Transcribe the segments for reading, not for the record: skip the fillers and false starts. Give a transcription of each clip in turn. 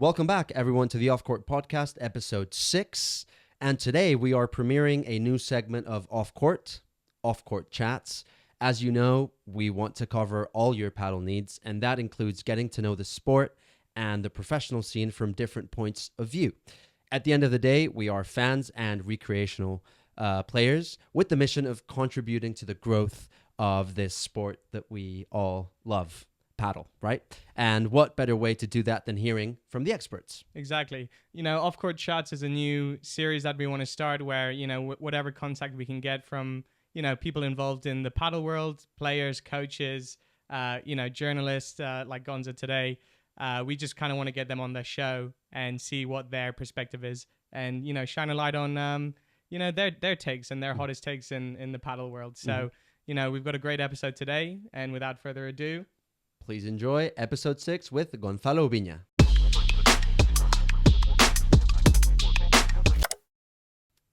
Welcome back, everyone, to the Off Court Podcast, Ep.6. And today we are premiering a new segment of Off Court Chats. As you know, we want to cover all your paddle needs, and that includes getting to know the sport and the professional scene from different points of view. At the end of the day, we are fans and recreational players with the mission of contributing to the growth of this sport that we all love. Paddle, right? And what better way to do that than hearing from the experts? Exactly. Off Court Chats is a new series that we want to start where, whatever contact we can get from, people involved in the paddle world, players, coaches, journalists like Gonza today. We just kind of want to get them on the show and see what their perspective is and, shine a light on, their takes and their hottest takes in the paddle world. So, we've got a great episode today. And without further ado, please enjoy episode 6 with Gonzalo Oubiña.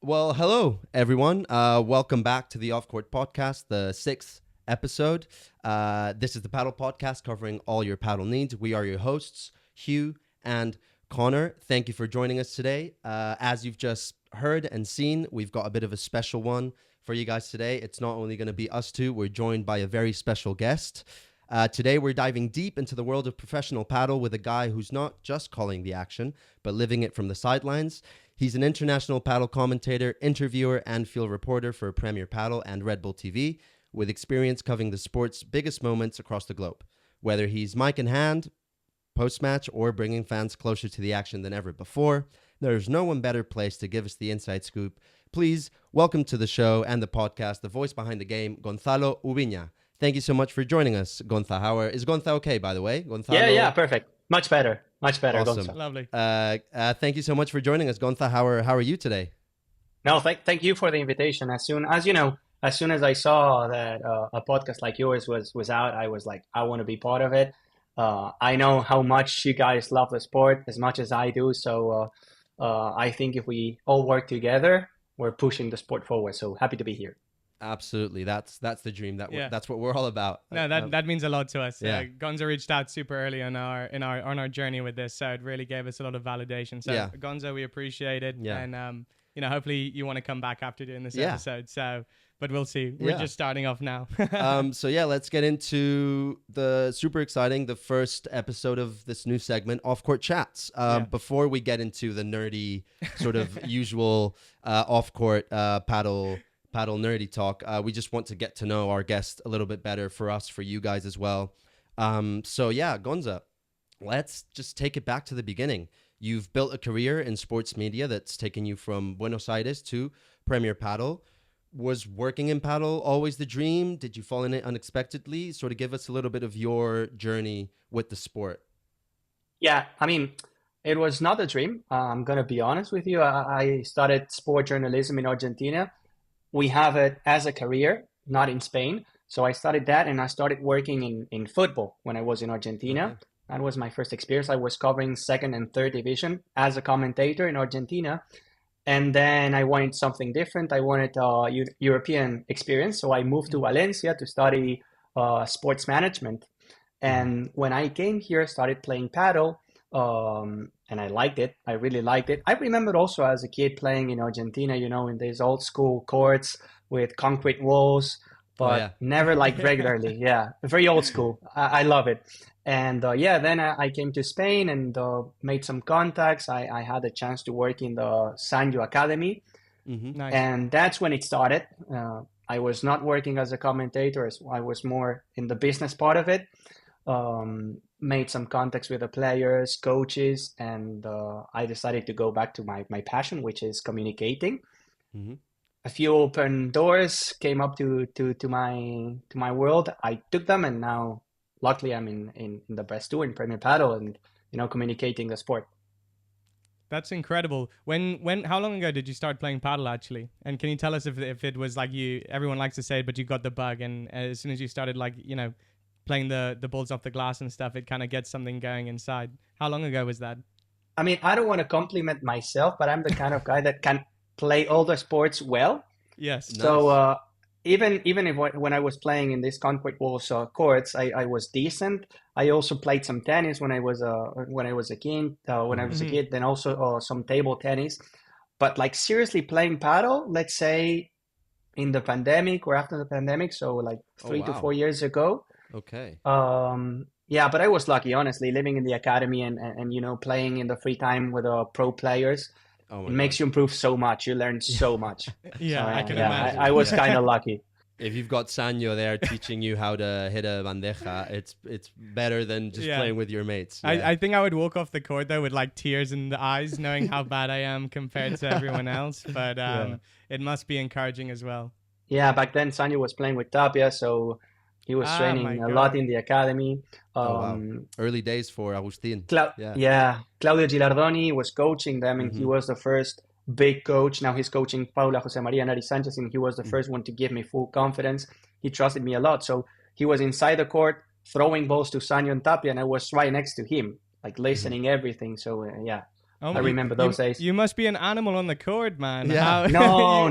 Well, hello, everyone. Welcome back to the Off Court Podcast, the 6th episode. This is the Paddle Podcast covering all your paddle needs. We are your hosts, Hugh and Connor. Thank you for joining us today. As you've just heard and seen, we've got a bit of a special one for you guys today. It's not only going to be us two, we're joined by a very special guest. Today, we're diving deep into the world of professional paddle with a guy who's not just calling the action, but living it from the sidelines. He's an international paddle commentator, interviewer, and field reporter for Premier Padel and Red Bull TV, with experience covering the sport's biggest moments across the globe. Whether he's mic in hand, post-match, or bringing fans closer to the action than ever before, there's no one better placed to give us the inside scoop. Please welcome to the show and the podcast, the voice behind the game, Gonzalo Oubiña. Thank you so much for joining us, Gonza. Is Gonza okay, by the way? Gonzalo? Yeah, perfect. Much better, awesome. Gonza. Lovely. Thank you so much for joining us, Gonza. How are you today? No, thank you for the invitation. As soon as I saw that a podcast like yours was out, I was like, I want to be part of it. I know how much you guys love the sport as much as I do. So I think if we all work together, we're pushing the sport forward. So happy to be here. Absolutely, that's the dream. That's what we're all about. No, that means a lot to us. Yeah. Gonza reached out super early on our journey with this, so it really gave us a lot of validation. So yeah. Gonza, we appreciate it, yeah. and hopefully you want to come back after doing this episode. So, but we'll see. We're just starting off now. So let's get into the super exciting, the first episode of this new segment, Off Court Chats. Before we get into the nerdy sort of usual off court paddle nerdy talk, we just want to get to know our guest a little bit better, for us, for you guys as well. Gonza, let's just take it back to the beginning. You've built a career in sports media that's taken you from Buenos Aires to Premier Padel. Was working in paddle always the dream? Did you fall in it unexpectedly? Sort of give us a little bit of your journey with the sport. Yeah, I mean, it was not a dream. I'm going to be honest with you. I started sport journalism in Argentina. We have it as a career, not in Spain. So I started that, and I started working in football when I was in Argentina. Okay. That was my first experience. I was covering second and third division as a commentator in Argentina. And then I wanted something different. I wanted European experience. So I moved to Valencia to study sports management. And when I came here, I started playing paddle. And I liked it. I really liked it. I remember also as a kid playing in Argentina, in these old school courts with concrete walls, but never like regularly. Yeah, very old school. I love it. And then I came to Spain and made some contacts. I had a chance to work in the Sanyo Academy. Mm-hmm. Nice. And that's when it started. I was not working as a commentator. I was more in the business part of it. Made some contacts with the players, coaches, and I decided to go back to my passion, which is communicating. Mm-hmm. A few open doors came up to my world. I took them, and now, luckily, I'm in the best tour in Premier Padel, and communicating the sport. That's incredible. How long ago did you start playing paddle actually? And can you tell us if it was like everyone likes to say it, but you got the bug, and as soon as you started playing the balls off the glass and stuff, it kind of gets something going inside. How long ago was that? I mean, I don't want to compliment myself, but I'm the kind of guy that can play all the sports well. Yes. So even if when I was playing in these concrete walls courts, I was decent. I also played some tennis when I was a kid. Then also some table tennis. But like seriously playing paddle, let's say in the pandemic or after the pandemic, so like 3 to 4 years ago. Okay. Yeah, but I was lucky, honestly, living in the academy and playing in the free time with pro players. Oh my It God. makes you improve so much. You learn so much. Yeah, So, I can imagine. I was kind of lucky. If you've got Sanyo there teaching you how to hit a bandeja, it's better than just playing with your mates. Yeah. I think I would walk off the court though with like tears in the eyes, knowing how bad I am compared to everyone else. But it must be encouraging as well. Yeah, back then Sanyo was playing with Tapia, so he was training a lot in the academy. Wow. Early days for Agustin. Claudio Gilardoni was coaching them, and he was the first big coach. Now he's coaching Paula Jose Maria Nari Sanchez, and he was the first one to give me full confidence. He trusted me a lot. So he was inside the court throwing balls to Sanyo and Tapia, and I was right next to him, like listening everything. So I remember those days. You must be an animal on the court, man. Yeah. No.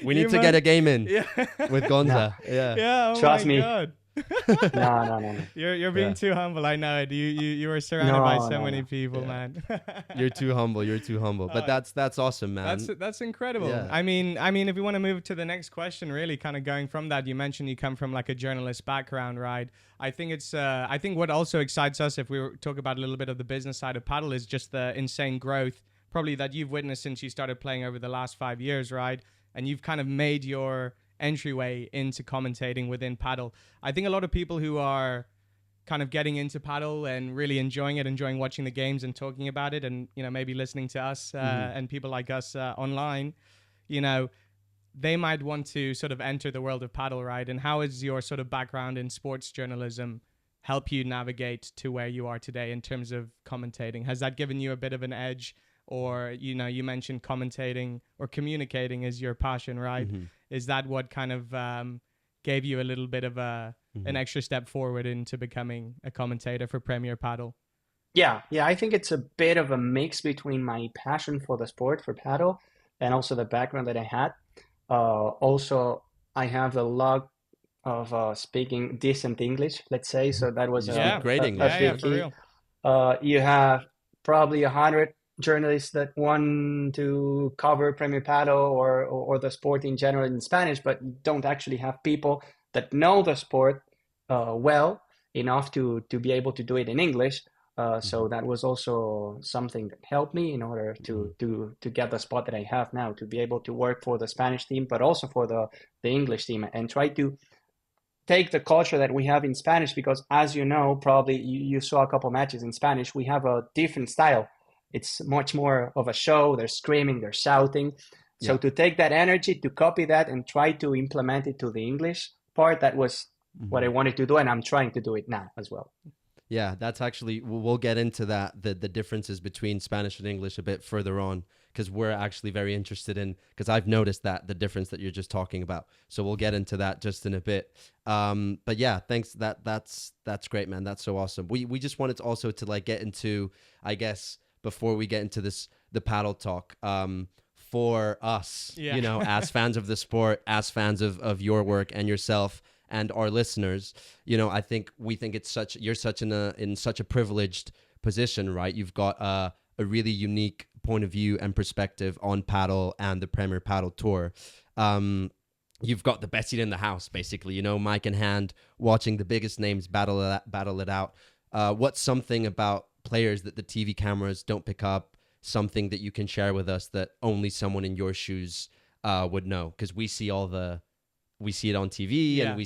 We need to get a game in with Gonza. No. Yeah. Trust me. God. No. You're being too humble. I know it. You are surrounded by so many people, man. You're too humble. But that's awesome, man. That's incredible. Yeah. I mean, if you want to move to the next question, really, kind of going from that, you mentioned you come from like a journalist background, right? I think it's. I think what also excites us, if we talk about a little bit of the business side of paddle, is just the insane growth, probably that you've witnessed since you started playing over the last 5 years, right? And you've kind of made your entryway into commentating within paddle. I think a lot of people who are kind of getting into paddle and really enjoying watching the games and talking about it, and maybe listening to us and people like us online, they might want to sort of enter the world of paddle, right? And how is your sort of background in sports journalism help you navigate to where you are today in terms of commentating? Has that given you a bit of an edge? Or, you mentioned commentating or communicating is your passion, right? Is that what kind of gave you a little bit of an extra step forward into becoming a commentator for Premier Padel? Yeah, I think it's a bit of a mix between my passion for the sport, for paddle, and also the background that I had. Also, I have the luck of speaking decent English, let's say. So that was great English. For real. You have probably 100 journalists that want to cover Premier Padel or the sport in general in Spanish, but don't actually have people that know the sport well enough to be able to do it in English. So that was also something that helped me in order to get the spot that I have now, to be able to work for the Spanish team, but also for the English team, and try to take the culture that we have in Spanish, because as you know, probably you saw a couple matches in Spanish, we have a different style. It's much more of a show. They're screaming, they're shouting. So to take that energy, to copy that and try to implement it to the English part, that was what I wanted to do. And I'm trying to do it now as well. Yeah, that's actually, we'll get into that, the differences between Spanish and English a bit further on, because we're actually very interested in, because I've noticed that the difference that you're just talking about. So we'll get into that just in a bit. But yeah, thanks. That's great, man. That's so awesome. We just wanted to also to like get into, I guess, before we get into the paddle talk, for us, as fans of the sport, as fans of your work and yourself and our listeners, we think you're in such a privileged position, right? You've got a really unique point of view and perspective on paddle and the Premier Padel Tour. You've got the best seat in the house, basically, mic in hand, watching the biggest names battle it out. What's something about players that the TV cameras don't pick up, something that you can share with us that only someone in your shoes would know? Because we see it on TV and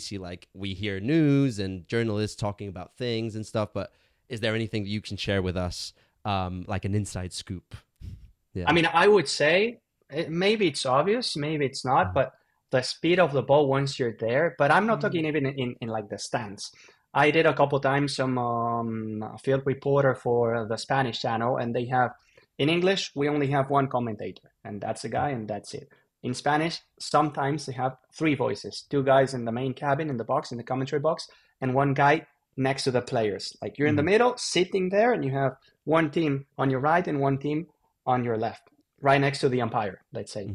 we hear news and journalists talking about things and stuff, but is there anything that you can share with us, like an inside scoop? Yeah. I mean, I would say maybe it's obvious, maybe it's not, but the speed of the ball once you're there, but I'm not talking even in like the stands. I did a couple times some field reporter for the Spanish channel, and they have, in English, we only have one commentator, and that's a guy, and that's it. In Spanish, sometimes they have three voices, two guys in the main cabin, in the box, in the commentary box, and one guy next to the players. Like you're in the middle, sitting there, and you have one team on your right and one team on your left, right next to the umpire, let's say.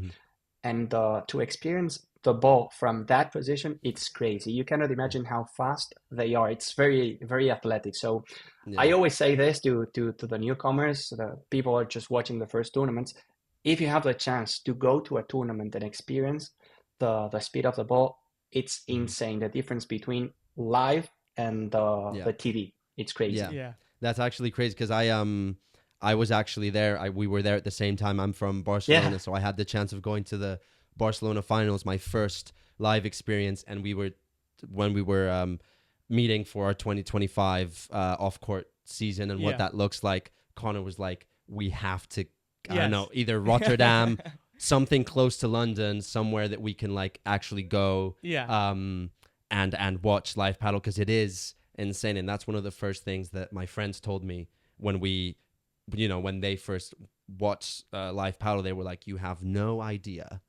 And to experience the ball from that position, it's crazy. You cannot imagine how fast they are. It's very, very athletic. So I always say this to the newcomers, the people who are just watching the first tournaments. If you have the chance to go to a tournament and experience the speed of the ball, it's insane. The difference between live and the TV, it's crazy. Yeah. That's actually crazy because I was actually there. We were there at the same time. I'm from Barcelona, so I had the chance of going to the Barcelona finals, my first live experience, and when we were meeting for our 2025 off-court season and what that looks like. Connor was like, we have to, I don't know, either Rotterdam, something close to London, somewhere that we can like actually go and watch live paddle, because it is insane. And that's one of the first things that my friends told me when they first watched live paddle. They were like, you have no idea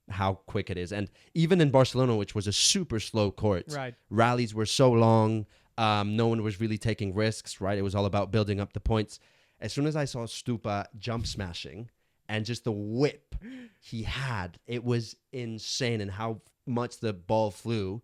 how quick it is. And even in Barcelona, which was a super slow court, rallies were so long. No one was really taking risks, right? It was all about building up the points. As soon as I saw Stupa jump smashing and just the whip he had, it was insane. And how much the ball flew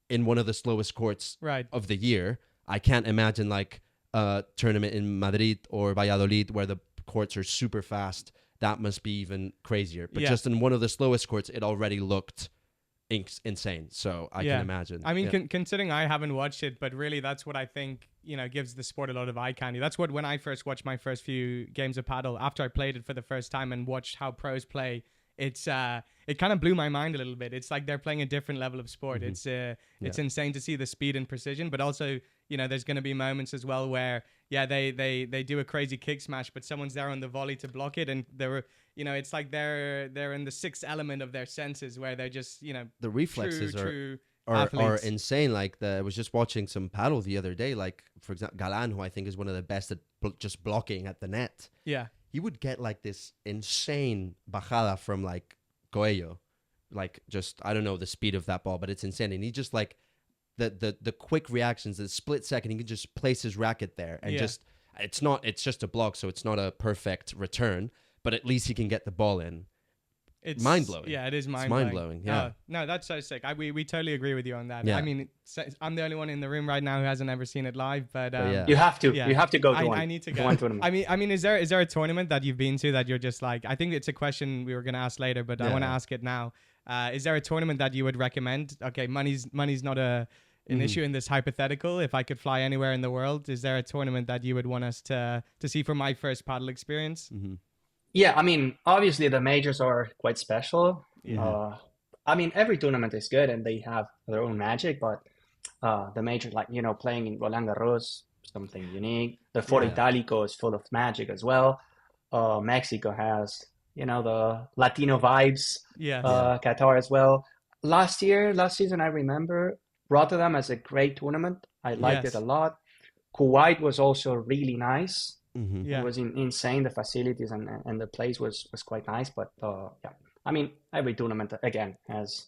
in one of the slowest courts of the year. I can't imagine like a tournament in Madrid or Valladolid where the courts are super fast. That must be even crazier. But just in one of the slowest courts, it already looked insane. So I can imagine. I mean, considering I haven't watched it, but really that's what I think, gives the sport a lot of eye candy. That's what, when I first watched my first few games of paddle, after I played it for the first time and watched how pros play, it kind of blew my mind a little bit. It's like they're playing a different level of sport. It's insane to see the speed and precision, but also, there's going to be moments as well where, they do a crazy kick smash, but someone's there on the volley to block it, and it's like they're in the sixth element of their senses, where they're just, the reflexes true are insane. Like I was just watching some paddle the other day, like for example, Galan, who I think is one of the best at just blocking at the net. Yeah. He would get like this insane bajada from like Coello, like just, I don't know the speed of that ball, but it's insane. And he just like the quick reactions, the split second, he can just place his racket there and it's just a block, so it's not a perfect return, but at least he can get the ball in. It's mind-blowing. Yeah, it is mind-blowing. Yeah. No, that's so sick. We totally agree with you on that. Yeah. I mean, I'm the only one in the room right now who hasn't ever seen it live, but you have to. You have to go to one. I need to go. One tournament. I mean, is there a tournament that you've been to that you're just like? I think it's a question we were going to ask later, but I want to ask it now. Is there a tournament that you would recommend? Okay, money's not an issue in this hypothetical. If I could fly anywhere in the world, is there a tournament that you would want us to see for my first paddle experience? Yeah, I mean, obviously the majors are quite special. Yeah. I mean, every tournament is good and they have their own magic, but the majors, like, playing in Roland Garros, something unique. The Foro Italico is full of magic as well. Mexico has, the Latino vibes. Qatar as well. Last season, I remember Rotterdam as a great tournament. I liked it a lot. Kuwait was also really nice. It was insane. The facilities and the place was quite nice. But I mean, every tournament again has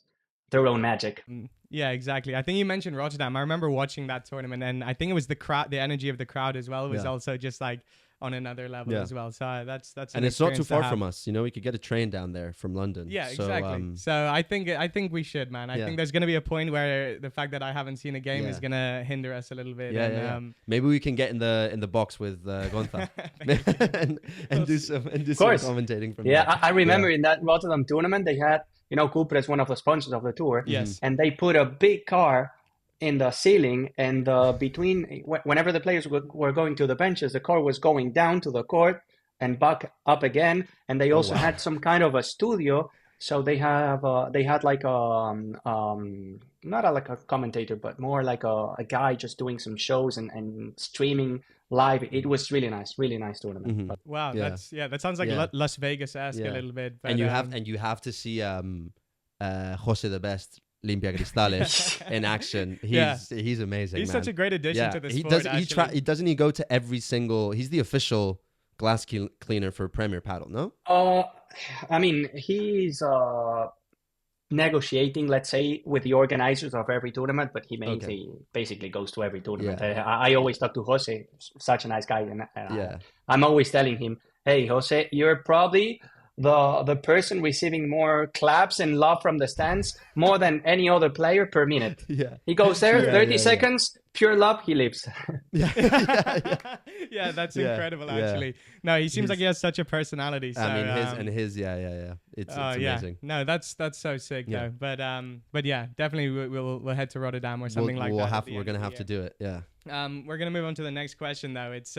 their own magic. Yeah, exactly. I think you mentioned Rotterdam. I remember watching that tournament, and I think it was the crowd, the energy of the crowd as well was also just like on another level as well. So that's and it's not too far from us. We could get a train down there from London. Yeah, exactly. So I think we should, man. I think there's going to be a point where the fact that I haven't seen a game is going to hinder us a little bit. Maybe we can get in the box with Gonza and do some commentating from there. I remember in that Rotterdam tournament they had, Cupra is one of the sponsors of the tour. Yes. And they put a big car in the ceiling, and whenever the players were going to the benches, the car was going down to the court and back up again. And they also had some kind of a studio, so they had like not like a commentator, but more like a guy just doing some shows and streaming live. It was really nice tournament. Wow, that sounds like Las Vegas-esque a little bit. But, and you have to see Jose the Best Limpia Cristales in action. He's amazing. He's man. such a great addition to the sport. Doesn't he go to every single? He's the official glass cleaner for Premier Padel, no? I mean, he's negotiating, let's say, with the organizers of every tournament, but he basically goes to every tournament. I always talk to Jose, such a nice guy, and I'm always telling him, hey, Jose, you're probably the person receiving more claps and love from the stands more than any other player per minute. Yeah. He goes there, Yeah, 30 yeah, seconds, pure love, he leaves. Yeah. Yeah. Yeah, that's Yeah, incredible. yeah. Actually, no, he seems like His- he has such a personality. So, I mean, his, yeah. It's yeah, amazing. no, that's so sick Yeah. though. But yeah, definitely we'll head to Rotterdam or something like that. We're gonna have to do it. Yeah. We're gonna move on to the next question though. It's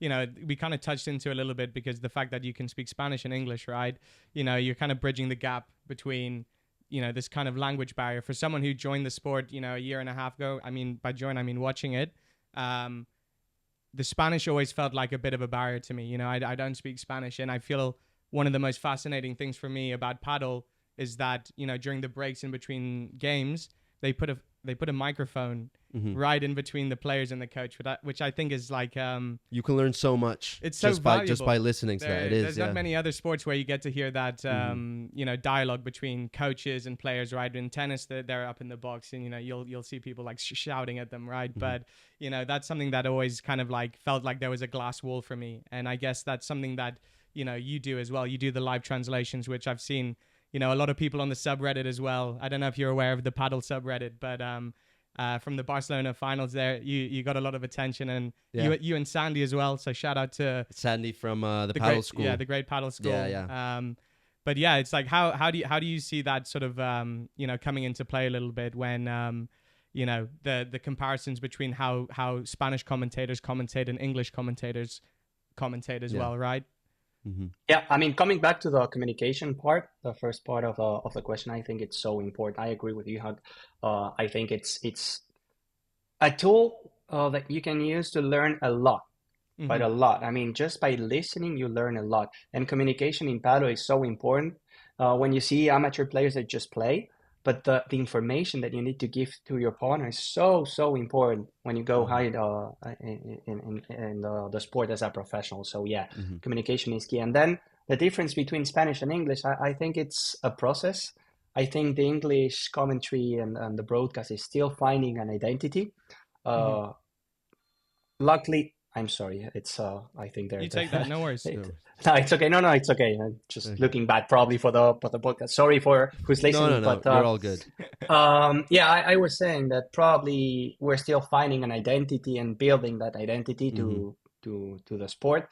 we kind of touched into a little bit because the fact that you can speak Spanish and English, right? You're kind of bridging the gap between this kind of language barrier for someone who joined the sport a year and a half ago. I mean, by join I mean watching it. The Spanish always felt like a bit of a barrier to me. I don't speak Spanish, and I feel one of the most fascinating things for me about paddle is that during the breaks in between games they put a microphone right in between the players and the coach, which I think is like you can learn so much. It's so just valuable. by listening to that. It is. There's not many other sports where you get to hear that dialogue between coaches and players, right? In tennis, they're up in the box, and you'll see people like shouting at them, right? But that's something that always kind of like felt like there was a glass wall for me, and I guess that's something that you do as well. You do the live translations, which I've seen a lot of people on the subreddit as well. I don't know if you're aware of the paddle subreddit, but from the Barcelona finals there, you got a lot of attention, and you and Sandy as well. So shout out to Sandy from the paddle school. Yeah, the great paddle school. Yeah. But yeah, it's like how do you see that sort of coming into play a little bit when the comparisons between how Spanish commentators commentate and English commentators commentate as well, right? Mm-hmm. Yeah, I mean, coming back to the communication part, the first part of the question, I think it's so important. I agree with you, Hug. I think it's a tool that you can use to learn a lot, quite a lot. I mean, just by listening, you learn a lot. And communication in paddle is so important. When you see amateur players that just play, but the information that you need to give to your partner is so important when you go high in the sport as a professional. So yeah, communication is key. And then the difference between Spanish and English, I think it's a process. I think the English commentary and the broadcast is still finding an identity. Luckily, I'm sorry. It's I think they're. You take that, no worries. No, it's okay. No, it's okay. I'm just looking bad probably for the podcast. Sorry for who's listening. No, but, you're all good. I was saying that probably we're still finding an identity and building that identity to the sport.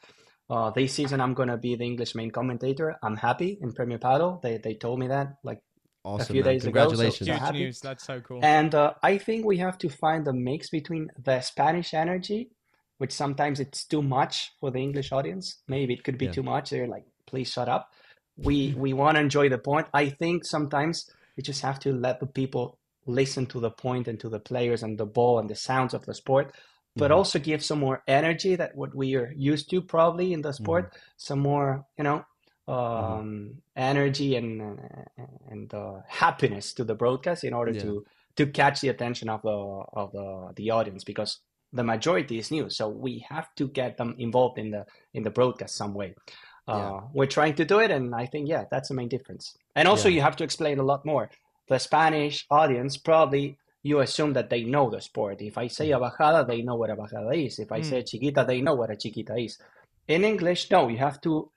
This season, I'm gonna be the English main commentator. I'm happy in Premier Padel. They told me that like awesome, a few days ago. Congratulations! Huge news. That's so cool. And I think we have to find the mix between the Spanish energy, which sometimes it's too much for the English audience. Maybe it could be too much. They're like, please shut up. We want to enjoy the point. I think sometimes we just have to let the people listen to the point and to the players and the ball and the sounds of the sport, but also give some more energy that what we are used to probably in the sport, some more, energy and happiness to the broadcast in order to catch the attention of the audience, because the majority is new, so we have to get them involved in the broadcast some way. We're trying to do it, and I think that's the main difference. And also you have to explain a lot more. The Spanish audience, probably you assume that they know the sport. If I say a bajada, they know what a bajada is. If I say a chiquita, they know what a chiquita is. In English, no, you have to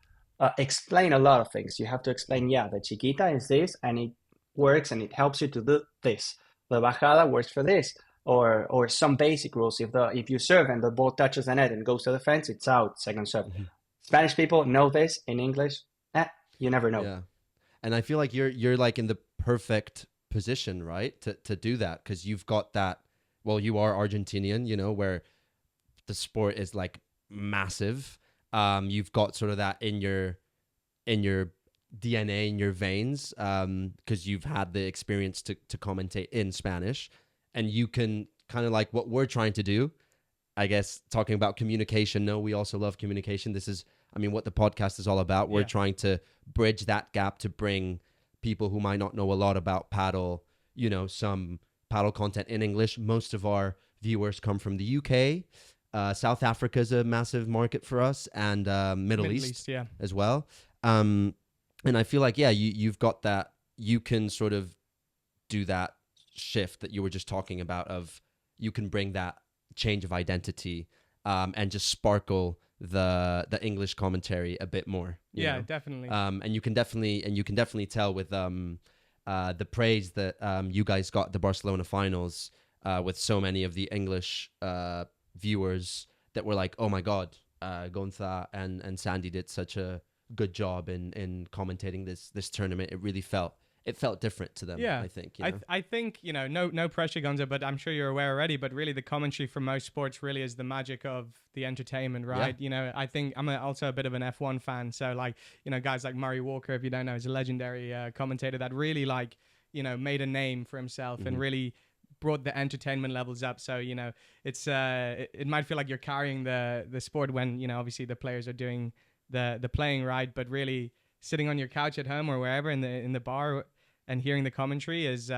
explain a lot of things. You have to explain, the chiquita is this, and it works, and it helps you to do this. The bajada works for this. Or some basic rules. If you serve and the ball touches the net and goes to the fence, it's out, second serve. Spanish people know this. In English, you never know. Yeah, and I feel like you're like in the perfect position, right, to do that, because you've got that. Well, you are Argentinian, where the sport is like massive. You've got sort of that in your DNA, in your veins, because you've had the experience to commentate in Spanish. And you can kind of like what we're trying to do, I guess, talking about communication. No, we also love communication. This is, what the podcast is all about. We're trying to bridge that gap to bring people who might not know a lot about paddle, some paddle content in English. Most of our viewers come from the UK. South Africa is a massive market for us, and Middle East as well. And I feel like, you've got that. You can sort of do that shift that you were just talking about, of you can bring that change of identity and just sparkle the English commentary a bit more. You know? Definitely. And you can definitely tell with the praise that you guys got at the Barcelona finals with so many of the English viewers that were like, oh my God, Gonza and Sandy did such a good job in commentating this tournament. It felt different to them. I think. I think, no pressure, Gonza, but I'm sure you're aware already. But really, the commentary for most sports really is the magic of the entertainment, right? Yeah. I think I'm also a bit of an F1 fan, so guys like Murray Walker, if you don't know, is a legendary commentator that really made a name for himself and really brought the entertainment levels up. So it's it might feel like you're carrying the sport when obviously the players are doing the playing, right? But really, sitting on your couch at home or wherever in the bar and hearing the commentary is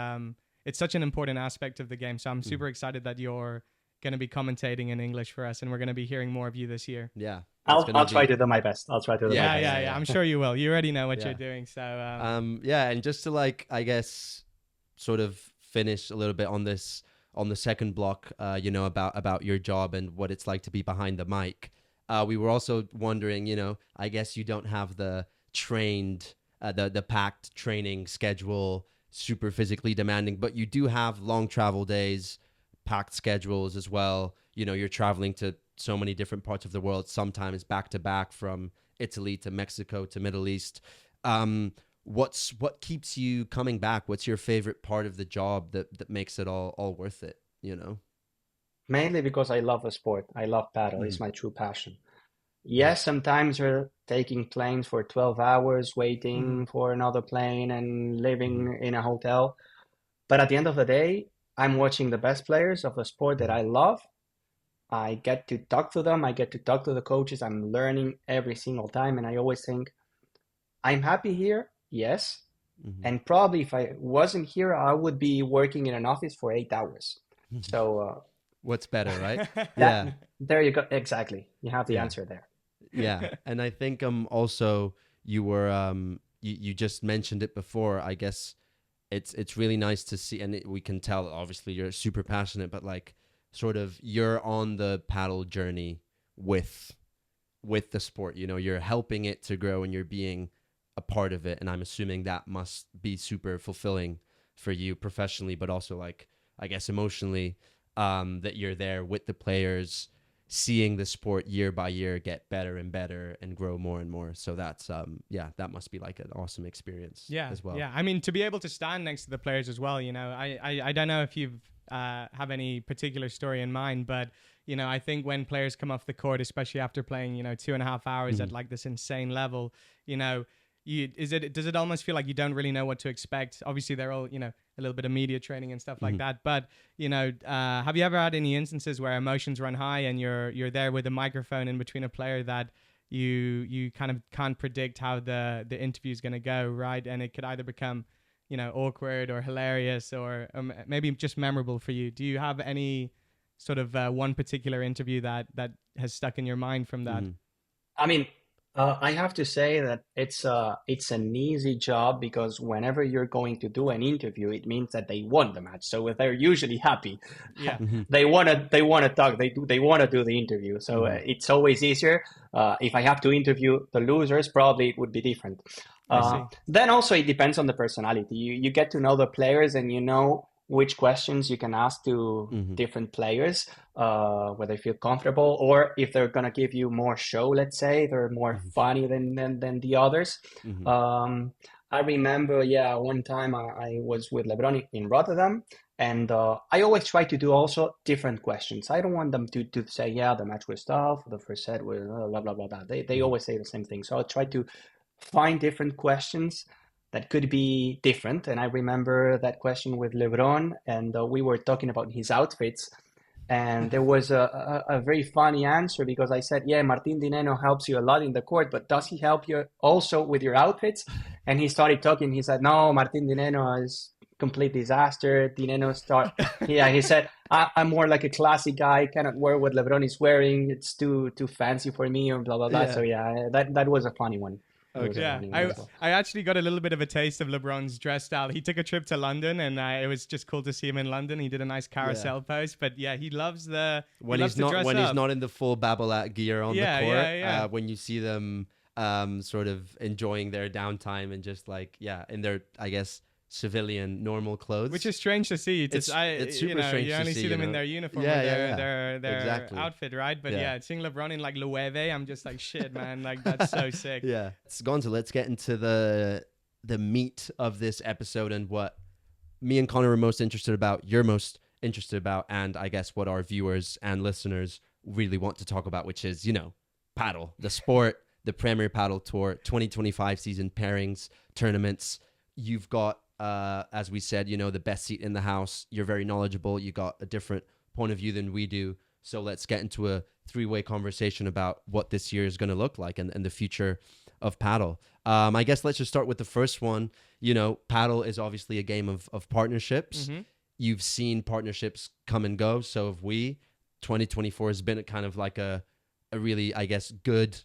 it's such an important aspect of the game. So I'm super excited that you're going to be commentating in English for us, and we're going to be hearing more of you this year. Yeah, I'll try to do my best. I'll try to do my best. Yeah. I'm sure you will. You already know what you're doing. So and just to I guess sort of finish a little bit on the second block, about your job and what it's like to be behind the mic. We were also wondering, I guess you don't have the trained, the packed training schedule, super physically demanding, but you do have long travel days, packed schedules as well. You're traveling to so many different parts of the world, sometimes back to back from Italy to Mexico to Middle East. What keeps you coming back? What's your favorite part of the job that makes it all worth it? Mainly because I love the sport. I love paddle. It's my true passion. Yes, sometimes we're taking planes for 12 hours, waiting for another plane and living in a hotel. But at the end of the day, I'm watching the best players of the sport that I love. I get to talk to them. I get to talk to the coaches. I'm learning every single time. And I always think, I'm happy here. Yes. And probably if I wasn't here, I would be working in an office for 8 hours. So what's better, right? There you go. Exactly. You have the answer there. Yeah. And I think also you were you just mentioned it before. I guess it's really nice to see, and we can tell obviously you're super passionate, but sort of you're on the paddle journey with the sport. You're helping it to grow and you're being a part of it, and I'm assuming that must be super fulfilling for you professionally, but also I guess emotionally, that you're there with the players, seeing the sport year by year get better and better and grow more and more. So that's that must be an awesome experience as well. I mean, to be able to stand next to the players as well, I don't know if you've have any particular story in mind, but I think when players come off the court, especially after playing 2.5 hours at this insane level, does it almost feel like you don't really know what to expect? Obviously they're all a little bit of media training and stuff like that, but have you ever had any instances where emotions run high and you're there with a microphone in between a player that you kind of can't predict how the interview is going to go, right? And it could either become awkward or hilarious or maybe just memorable for you. Do you have any sort of one particular interview that has stuck in your mind from that? I mean, I have to say that it's an easy job because whenever you're going to do an interview, it means that they won the match, so they're usually happy. Yeah, they want to talk. They want to do the interview, so it's always easier. If I have to interview the losers, probably it would be different. Then also it depends on the personality. You get to know the players and you know which questions you can ask to different players, whether they feel comfortable or if they're going to give you more show, let's say, they're more funny than the others. I remember, one time I was with Lebrón in Rotterdam, and I always try to do also different questions. I don't want them to say, the match was tough, the first set was blah, blah, blah, blah. They always say the same thing. So I try to find different questions that could be different. And I remember that question with Lebrón, and we were talking about his outfits. And there was a very funny answer because I said, Martin Dineno helps you a lot in the court, but does he help you also with your outfits? And he started talking. He said, no, Martin Dineno is complete disaster. Dineno he said, I'm more like a classic guy. I cannot wear what Lebrón is wearing. It's too fancy for me, or blah, blah, blah. So that was a funny one. was Yeah, running I as well. I actually got a little bit of a taste of LeBron's dress style. He took a trip to London, and it was just cool to see him in London. He did a nice carousel post, but yeah, he loves the When he loves he's to not dress when up. he's not in the full Babolat gear on Yeah, the court, yeah, yeah. when you see them sort of enjoying their downtime and just like in their, I guess, civilian normal clothes, Which is strange to see. It's super strange you to only see, see them you in know? their uniform Yeah, or yeah, their exactly. outfit, right? But Yeah. yeah, seeing LeBron in like Loewe, I'm just like, shit, man, like that's so sick. Yeah. Gonza, let's get into the meat of this episode and what me and Connor are most interested about, you're most interested about, and I guess what our viewers and listeners really want to talk about, which is, paddle, the sport, the Premier Padel Tour, 2025 season pairings, tournaments. You've got, as we said, the best seat in the house. You're very knowledgeable. You got a different point of view than we do. So let's get into a three-way conversation about what this year is going to look like and the future of paddle. I guess let's just start with the first one. Paddle is obviously a game of partnerships. Mm-hmm. You've seen partnerships come and go. So have we. 2024 has been kind of like a really, I guess, good,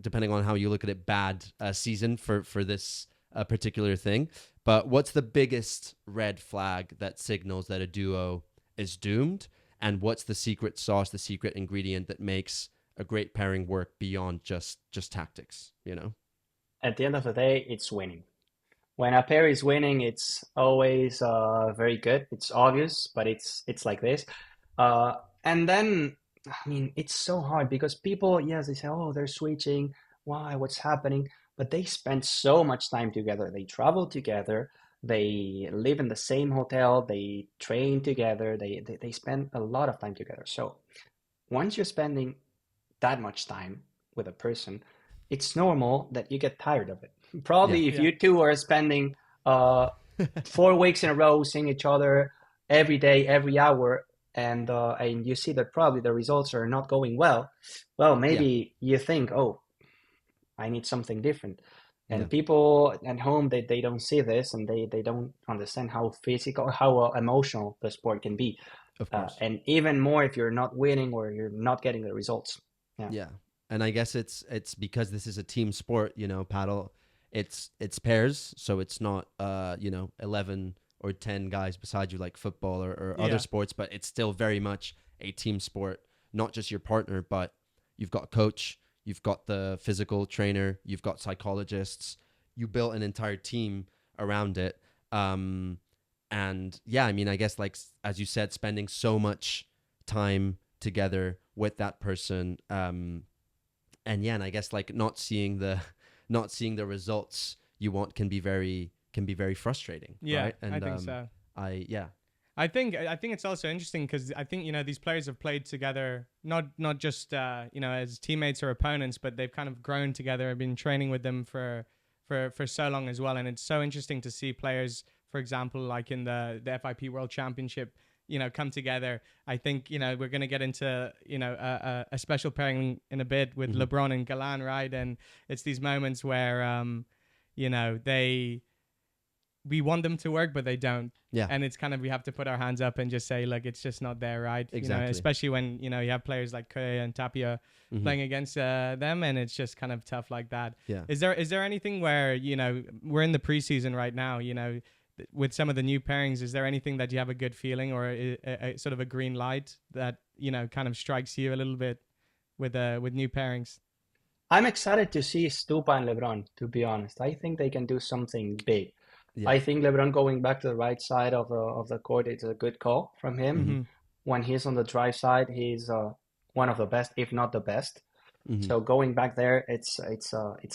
depending on how you look at it, bad season for this particular thing. But what's the biggest red flag that signals that a duo is doomed? And what's the secret sauce, the secret ingredient that makes a great pairing work beyond just tactics, At the end of the day, it's winning. When a pair is winning, it's always very good. It's obvious, but it's like this. And then, I mean, it's so hard because people, yes, they say, oh, they're switching. Why? What's happening? But they spend so much time together. They travel together. They live in the same hotel. They train together. They spend a lot of time together. So once you're spending that much time with a person, it's normal that you get tired of it. Probably if you two are spending 4 weeks in a row seeing each other every day, every hour, and you see that probably the results are not going well, maybe you think, oh, I need something different. And people at home, they don't see this, and they don't understand how physical, how emotional the sport can be. Of course. And even more if you're not winning or you're not getting the results. Yeah. And I guess it's because this is a team sport, paddle, it's pairs. So it's not, 11 or 10 guys beside you like football or other sports, but it's still very much a team sport, not just your partner, but you've got a coach, you've got the physical trainer, you've got psychologists, you built an entire team around it. And yeah, I mean, I guess like, as you said, spending so much time together with that person. And I guess like not seeing the results you want can be very frustrating. Yeah, right? And I think so. I think it's also interesting because I think these players have played together not just as teammates or opponents, but they've kind of grown together. I've been training with them for so long as well, and it's so interesting to see players, for example, like in the FIP World Championship, come together. I think we're going to get into a special pairing in a bit with LeBron and Galan, right? And it's these moments where we want them to work, but they don't. Yeah. And it's kind of, we have to put our hands up and just say, look, it's just not there, right? Exactly. Especially when, you have players like Coello and Tapia playing against them, and it's just kind of tough like that. Yeah. Is there anything where, we're in the preseason right now, with some of the new pairings, is there anything that you have a good feeling or a sort of a green light that, kind of strikes you a little bit with new pairings? I'm excited to see Stupa and Lebrón, to be honest. I think they can do something big. Yeah. I think Lebrón going back to the right side of the court, it's a good call from him. Mm-hmm. When he's on the drive side, he's one of the best, if not the best. Mm-hmm. So going back there, it's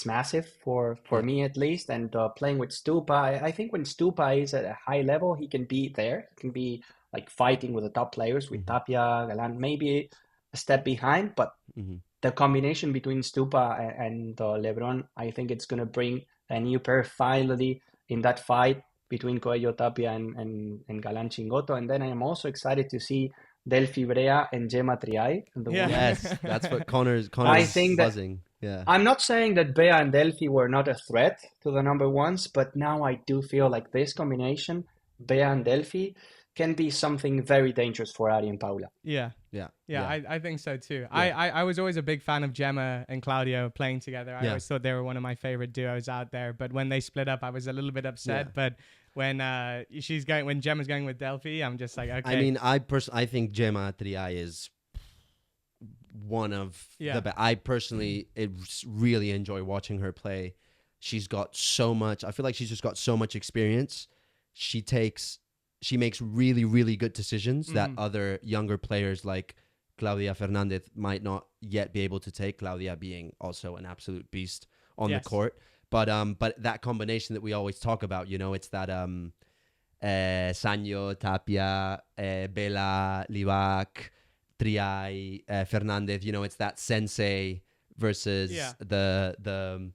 massive for me at least. And playing with Stupa, I think when Stupa is at a high level, he can be there. He can be like fighting with the top players, with Tapia, Galan, maybe a step behind. But the combination between Stupa and Lebrón, I think it's going to bring a new pair finally in that fight between Coello Tapia and Galan Chingoto. And then I am also excited to see Delphi Brea and Gemma Triay. Yes, that's what Connor's I think buzzing. Yeah. I'm not saying that Bea and Delphi were not a threat to the number ones, but now I do feel like this combination, Bea and Delphi, can be something very dangerous for Ari and Paula. Yeah. Yeah, I think so too. I was always a big fan of Gemma and Claudio playing together. I always thought they were one of my favorite duos out there. But when they split up, I was a little bit upset. But when when Gemma's going with Delphi, I'm just like, okay. I mean, I think Gemma Triay is one of the best. I personally really enjoy watching her play. She's got so much. I feel like she's just got so much experience. She makes really, really good decisions that other younger players like Claudia Fernandez might not yet be able to take. Claudia being also an absolute beast on the court. But that combination that we always talk about, it's that Sanyo, Tapia, Bela, Livac, Triay, Fernandez, it's that sensei versus the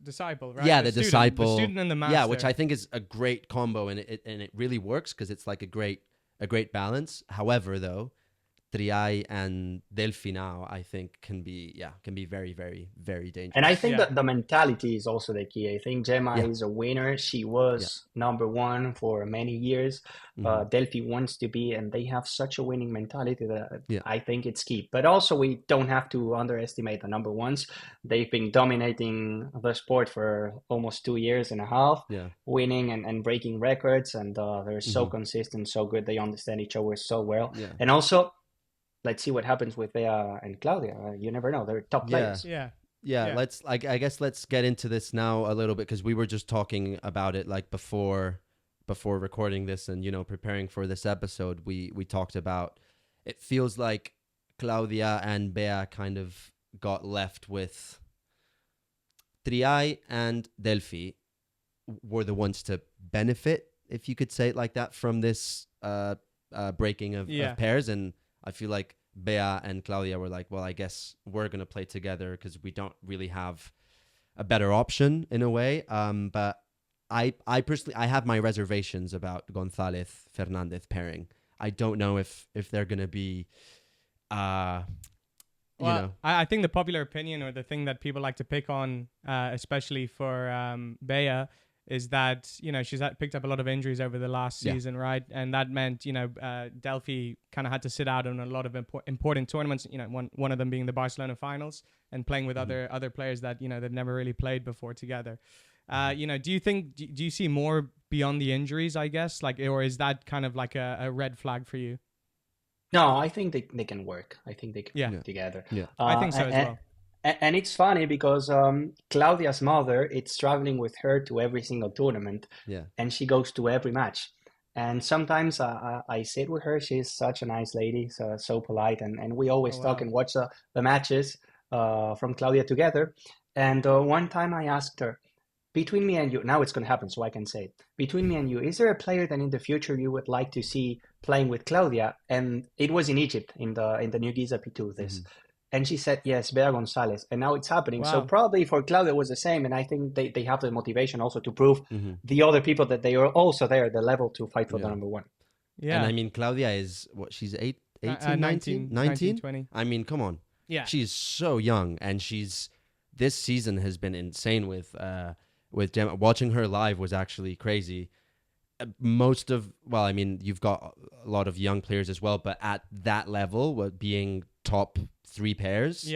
disciple, right? Yeah, the disciple, the student and the master. Yeah, which I think is a great combo, and it really works because it's like a great balance. However, though, Triay and Delphi now, I think, can be very, very, very dangerous. And I think that the mentality is also the key. I think Gemma is a winner. She was number one for many years. Delphi wants to be, and they have such a winning mentality that I think it's key. But also, we don't have to underestimate the number ones. They've been dominating the sport for almost 2 years and a half, winning and breaking records. And they're so consistent, so good. They understand each other so well. Yeah. And also, let's see what happens with Bea and Claudia. You never know. They're top players. Yeah. I guess let's get into this now a little bit, because we were just talking about it like before recording this and preparing for this episode. We talked about, it feels like Claudia and Bea kind of got left with Triay and Delphi were the ones to benefit, if you could say it like that, from this breaking of pairs. And I feel like Bea and Claudia were like, well, I guess we're going to play together because we don't really have a better option in a way. But I personally, I have my reservations about Gonzalez-Fernandez pairing. I don't know if they're going to be, I think the popular opinion, or the thing that people like to pick on, especially for Bea, is that she's picked up a lot of injuries over the last season, right? And that meant Delphi kind of had to sit out on a lot of important tournaments. One of them being the Barcelona finals, and playing with other players that they've never really played before together. Do you see more beyond the injuries, I guess, or is that kind of like a red flag for you? No, I think they can work. I think they can work together. Yeah, I think so as well. And it's funny because Claudia's mother is traveling with her to every single tournament, and she goes to every match. And sometimes I sit with her. She's such a nice lady, so polite, and we always talk and watch the matches from Claudia together. And one time I asked her, between me and you, now it's going to happen, so I can say it. Between me and you, is there a player that in the future you would like to see playing with Claudia? And it was in Egypt, in the new Giza P2, this. And she said, yes, Bea Gonzalez. And now it's happening. Wow. So probably for Claudia it was the same. And I think they have the motivation also to prove the other people that they are also there at the level to fight for the number one. Yeah. And I mean, Claudia is, what, she's 19? 20. I mean, come on. Yeah. She's so young. And this season has been insane with Gemma. Watching her live was actually crazy. You've got a lot of young players as well, but at that level, being top 3 pairs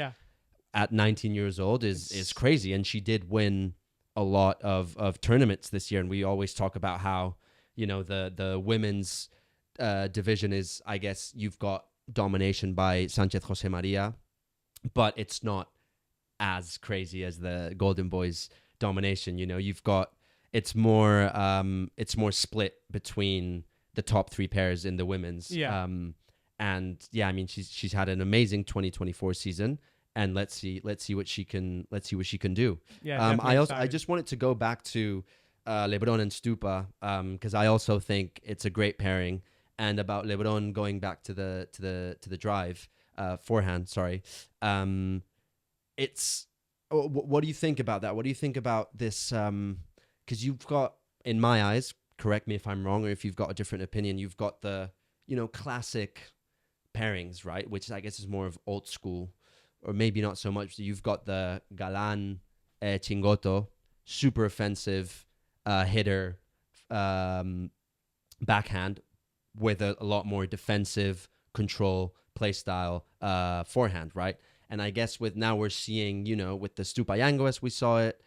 at 19 years old is crazy. And she did win a lot of tournaments this year. And we always talk about how, the women's division is, I guess, you've got domination by Sanchez Jose Maria, but it's not as crazy as the Golden Boys domination. You've got, it's more split between the top 3 pairs in the women's. She's had an amazing 2024 season, and let's see what she can do. I just wanted to go back to Lebrón and Stupa, because I also think it's a great pairing. And about Lebrón going back to the drive forehand, sorry. What do you think about that? What do you think about this? Because you've got, in my eyes, correct me if I'm wrong, or if you've got a different opinion, you've got the classic pairings, right? Which I guess is more of old school, or maybe not so much. You've got the Galan Chingoto, super offensive hitter, backhand, with a lot more defensive control play style forehand, right? And I guess with now we're seeing, with the Stupa as we saw it,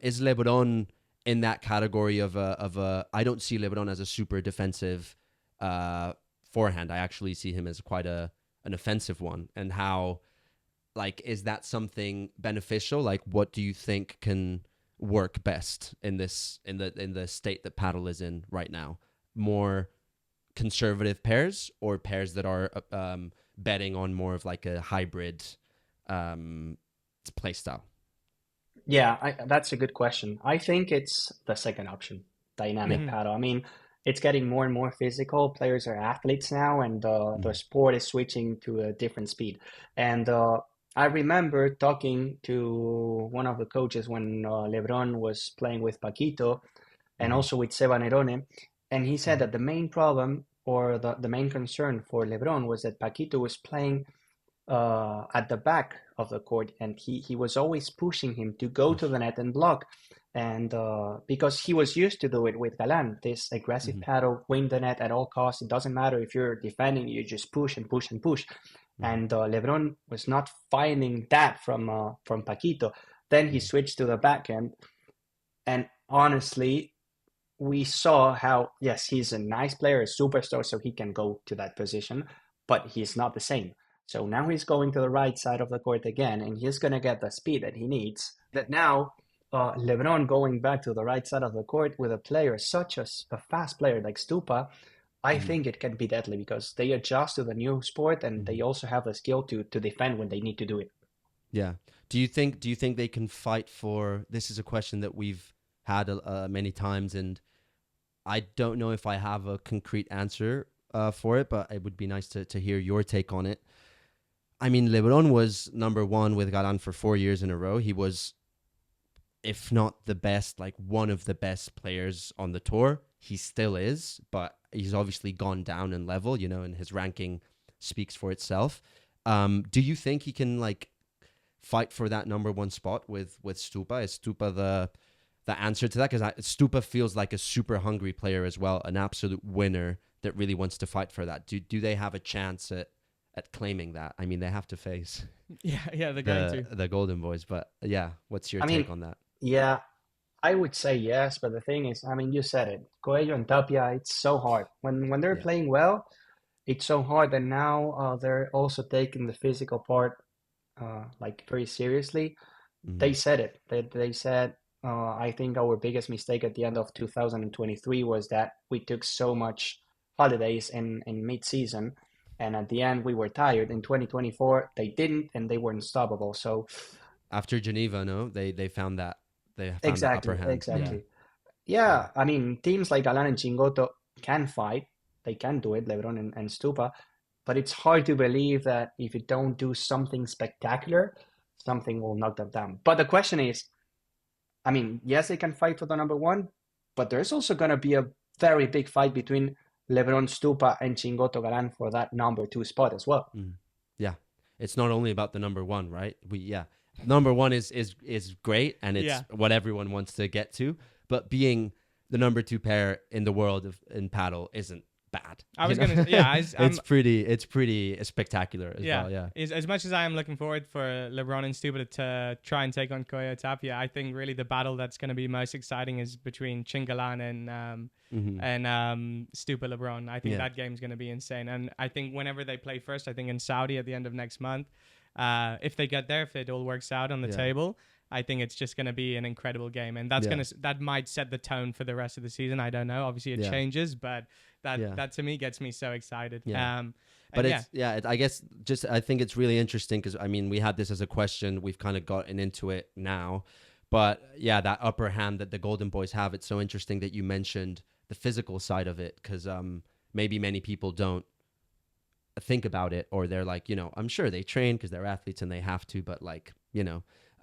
is Lebrón in that category of I don't see Lebrón as a super defensive forehand. I actually see him as quite an offensive one. And how, like, is that something beneficial? Like, what do you think can work best in the state that paddle is in right now? More conservative pairs, or pairs that are betting on more of like a hybrid play style? Yeah, that's a good question. I think it's the second option, dynamic paddle. I mean, it's getting more and more physical. Players are athletes now, and the sport is switching to a different speed. And I remember talking to one of the coaches when Lebrón was playing with Paquito and also with Seba Nerone, and he said that the main problem, or the main concern for Lebrón, was that Paquito was playing at the back of the court, and he was always pushing him to go to the net and block. And because he was used to do it with Galan, this aggressive paddle, win the net at all costs. It doesn't matter if you're defending, you just push and push and push. And Lebrón was not finding that from Paquito. Then he switched to the backhand, and honestly, we saw how, yes, he's a nice player, a superstar, so he can go to that position, but he's not the same. So now he's going to the right side of the court again, and he's going to get the speed that he needs. That now, Lebrón going back to the right side of the court with a player, such a fast player like Stupa, I think it can be deadly, because they adjust to the new sport, and they also have the skill to defend when they need to do it. Yeah. Do you think they can fight for? This is a question that we've had many times, and I don't know if I have a concrete answer for it, but it would be nice to hear your take on it. I mean, Lebrón was number one with Galan for 4 years in a row. He was, if not the best, like one of the best players on the tour. He still is, but he's obviously gone down in level, and his ranking speaks for itself. Do you think he can like fight for that number one spot with Stupa? Is Stupa the answer to that? Because Stupa feels like a super hungry player as well, an absolute winner that really wants to fight for that. Do they have a chance at claiming that? I mean, they have to face they're going to the Golden Boys, but yeah, what's your take on that? Yeah, I would say yes, but the thing is, I mean, you said it, Coello and Tapia, it's so hard. When they're playing well, it's so hard, and now they're also taking the physical part like very seriously. They said it. They said, I think our biggest mistake at the end of 2023 was that we took so much holidays in mid-season, and at the end we were tired. In 2024, they didn't, and they were unstoppable. So after Geneva, no, they found that exactly, the upper hand. exactly. Yeah, I mean, teams like Galan and Chingoto can fight. They can do it, Lebrón and Stupa, but it's hard to believe that if you don't do something spectacular, something will knock them down. But the question is, I mean, yes, they can fight for the number one, but there's also going to be a very big fight between Lebrón Stupa and Chingoto Galan for that number two spot as well. Yeah, it's not only about the number one, right? Number one is great, and it's what everyone wants to get to. But being the number two pair in the world in paddle isn't bad. I was gonna, it's pretty spectacular as well. Yeah, as much as I am looking forward for Lebrón and Stupa to try and take on Coello Tapia, I think really the battle that's going to be most exciting is between Chingalan and Stupa Lebrón. I think that game's going to be insane, and I think whenever they play first, I think in Saudi at the end of next month, if they get there, if it all works out on the table, I think it's just going to be an incredible game, and that might set the tone for the rest of the season. I don't know. Obviously, it changes, but that to me gets me so excited. Yeah. But I guess I think it's really interesting because I mean we had this as a question. We've kind of gotten into it now, but yeah, that upper hand that the Golden Boys have. It's so interesting that you mentioned the physical side of it because maybe many people don't think about it, or they're like, I'm sure they train because they're athletes and they have to, but like,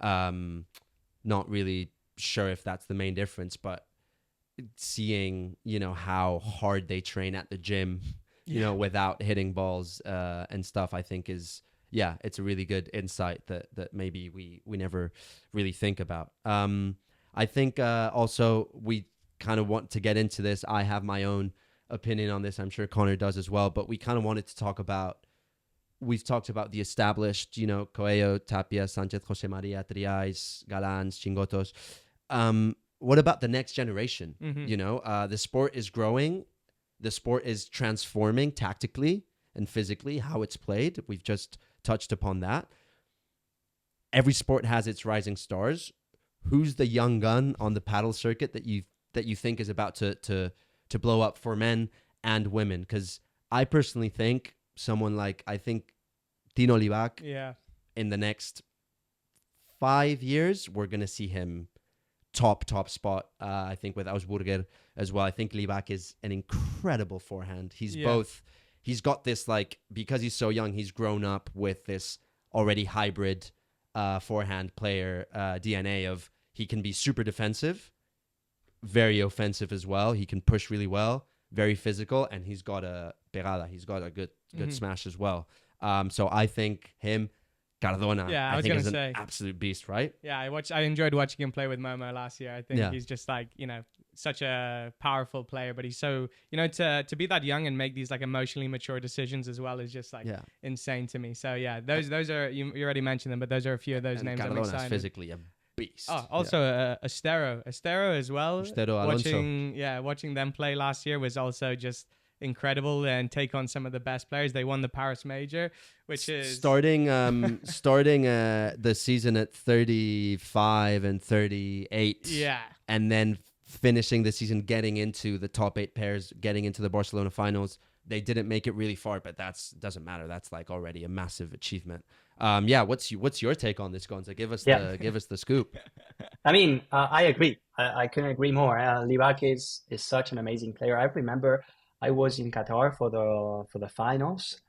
not really sure if that's the main difference. But seeing, how hard they train at the gym, without hitting balls and stuff, I think is, it's a really good insight that maybe we never really think about. I think also we kind of want to get into this. I have my own opinion on this. I'm sure Connor does as well. But we kind of wanted to talk about. We've talked about the established, Coello, Tapia, Sanchez, Jose Maria, Triais, Galans, Chingotos. What about the next generation? The sport is growing. The sport is transforming tactically and physically, how it's played. We've just touched upon that. Every sport has its rising stars. Who's the young gun on the paddle circuit that you think is about to blow up for men and women? Because I personally think someone like, I think Tino Libac, in the next 5 years, we're going to see him top spot. I think with Augsburger as well. I think Libac is an incredible forehand. He's got this, like, because he's so young, he's grown up with this already hybrid forehand player DNA of he can be super defensive, very offensive as well. He can push really well, very physical, and he's got a pegada. He's got a good smash as well. So I think him, Cardona, I think is an absolute beast, right? Yeah, I enjoyed watching him play with Momo last year. I think he's just like, such a powerful player, but he's so, to be that young and make these like emotionally mature decisions as well is just like insane to me. So yeah, those are, you already mentioned them, but those are a few of those names I'm excited. Cardona's physically a beast. Oh, also Estero as well. Estero Alonso. Watching them play last year was also just incredible and take on some of the best players. They won the Paris Major, which is starting the season at 35 and 38. Yeah. And then finishing the season getting into the top 8 pairs, getting into the Barcelona finals. They didn't make it really far, but doesn't matter. That's like already a massive achievement. What's your take on this, Gonza? Give us the scoop. I mean, I agree. I couldn't agree more. Libac is such an amazing player. I remember I was in Qatar for the finals.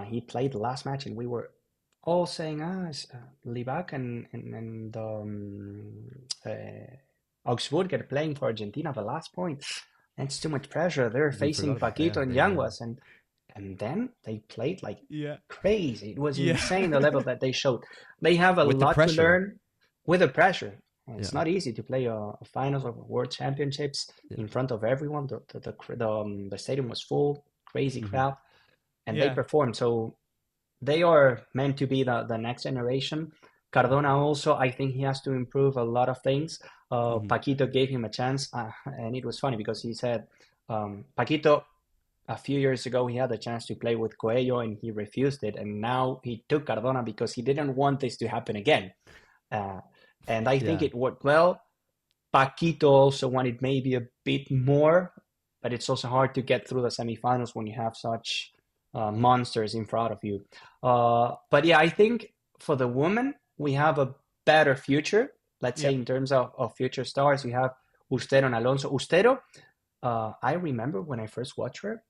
He played the last match, and we were all saying, Libac and Augsburger playing for Argentina the last point. That's too much pressure. They're facing Paquito and Yanguas, and then they played like crazy. It was insane the level that they showed. They have a lot to learn with the pressure. It's not easy to play a finals of World Championships in front of everyone. The stadium was full, crazy crowd, and they performed. So they are meant to be the next generation. Cardona also, I think he has to improve a lot of things. Paquito gave him a chance, and it was funny because he said, Paquito, a few years ago, he had a chance to play with Coello, and he refused it. And now he took Cardona because he didn't want this to happen again. And I think it worked well. Paquito also wanted maybe a bit more, but it's also hard to get through the semifinals when you have such monsters in front of you. But yeah, I think for the women, we have a better future. Let's say in terms of future stars, we have Ustero and Alonso. Ustero, I remember when I first watched her,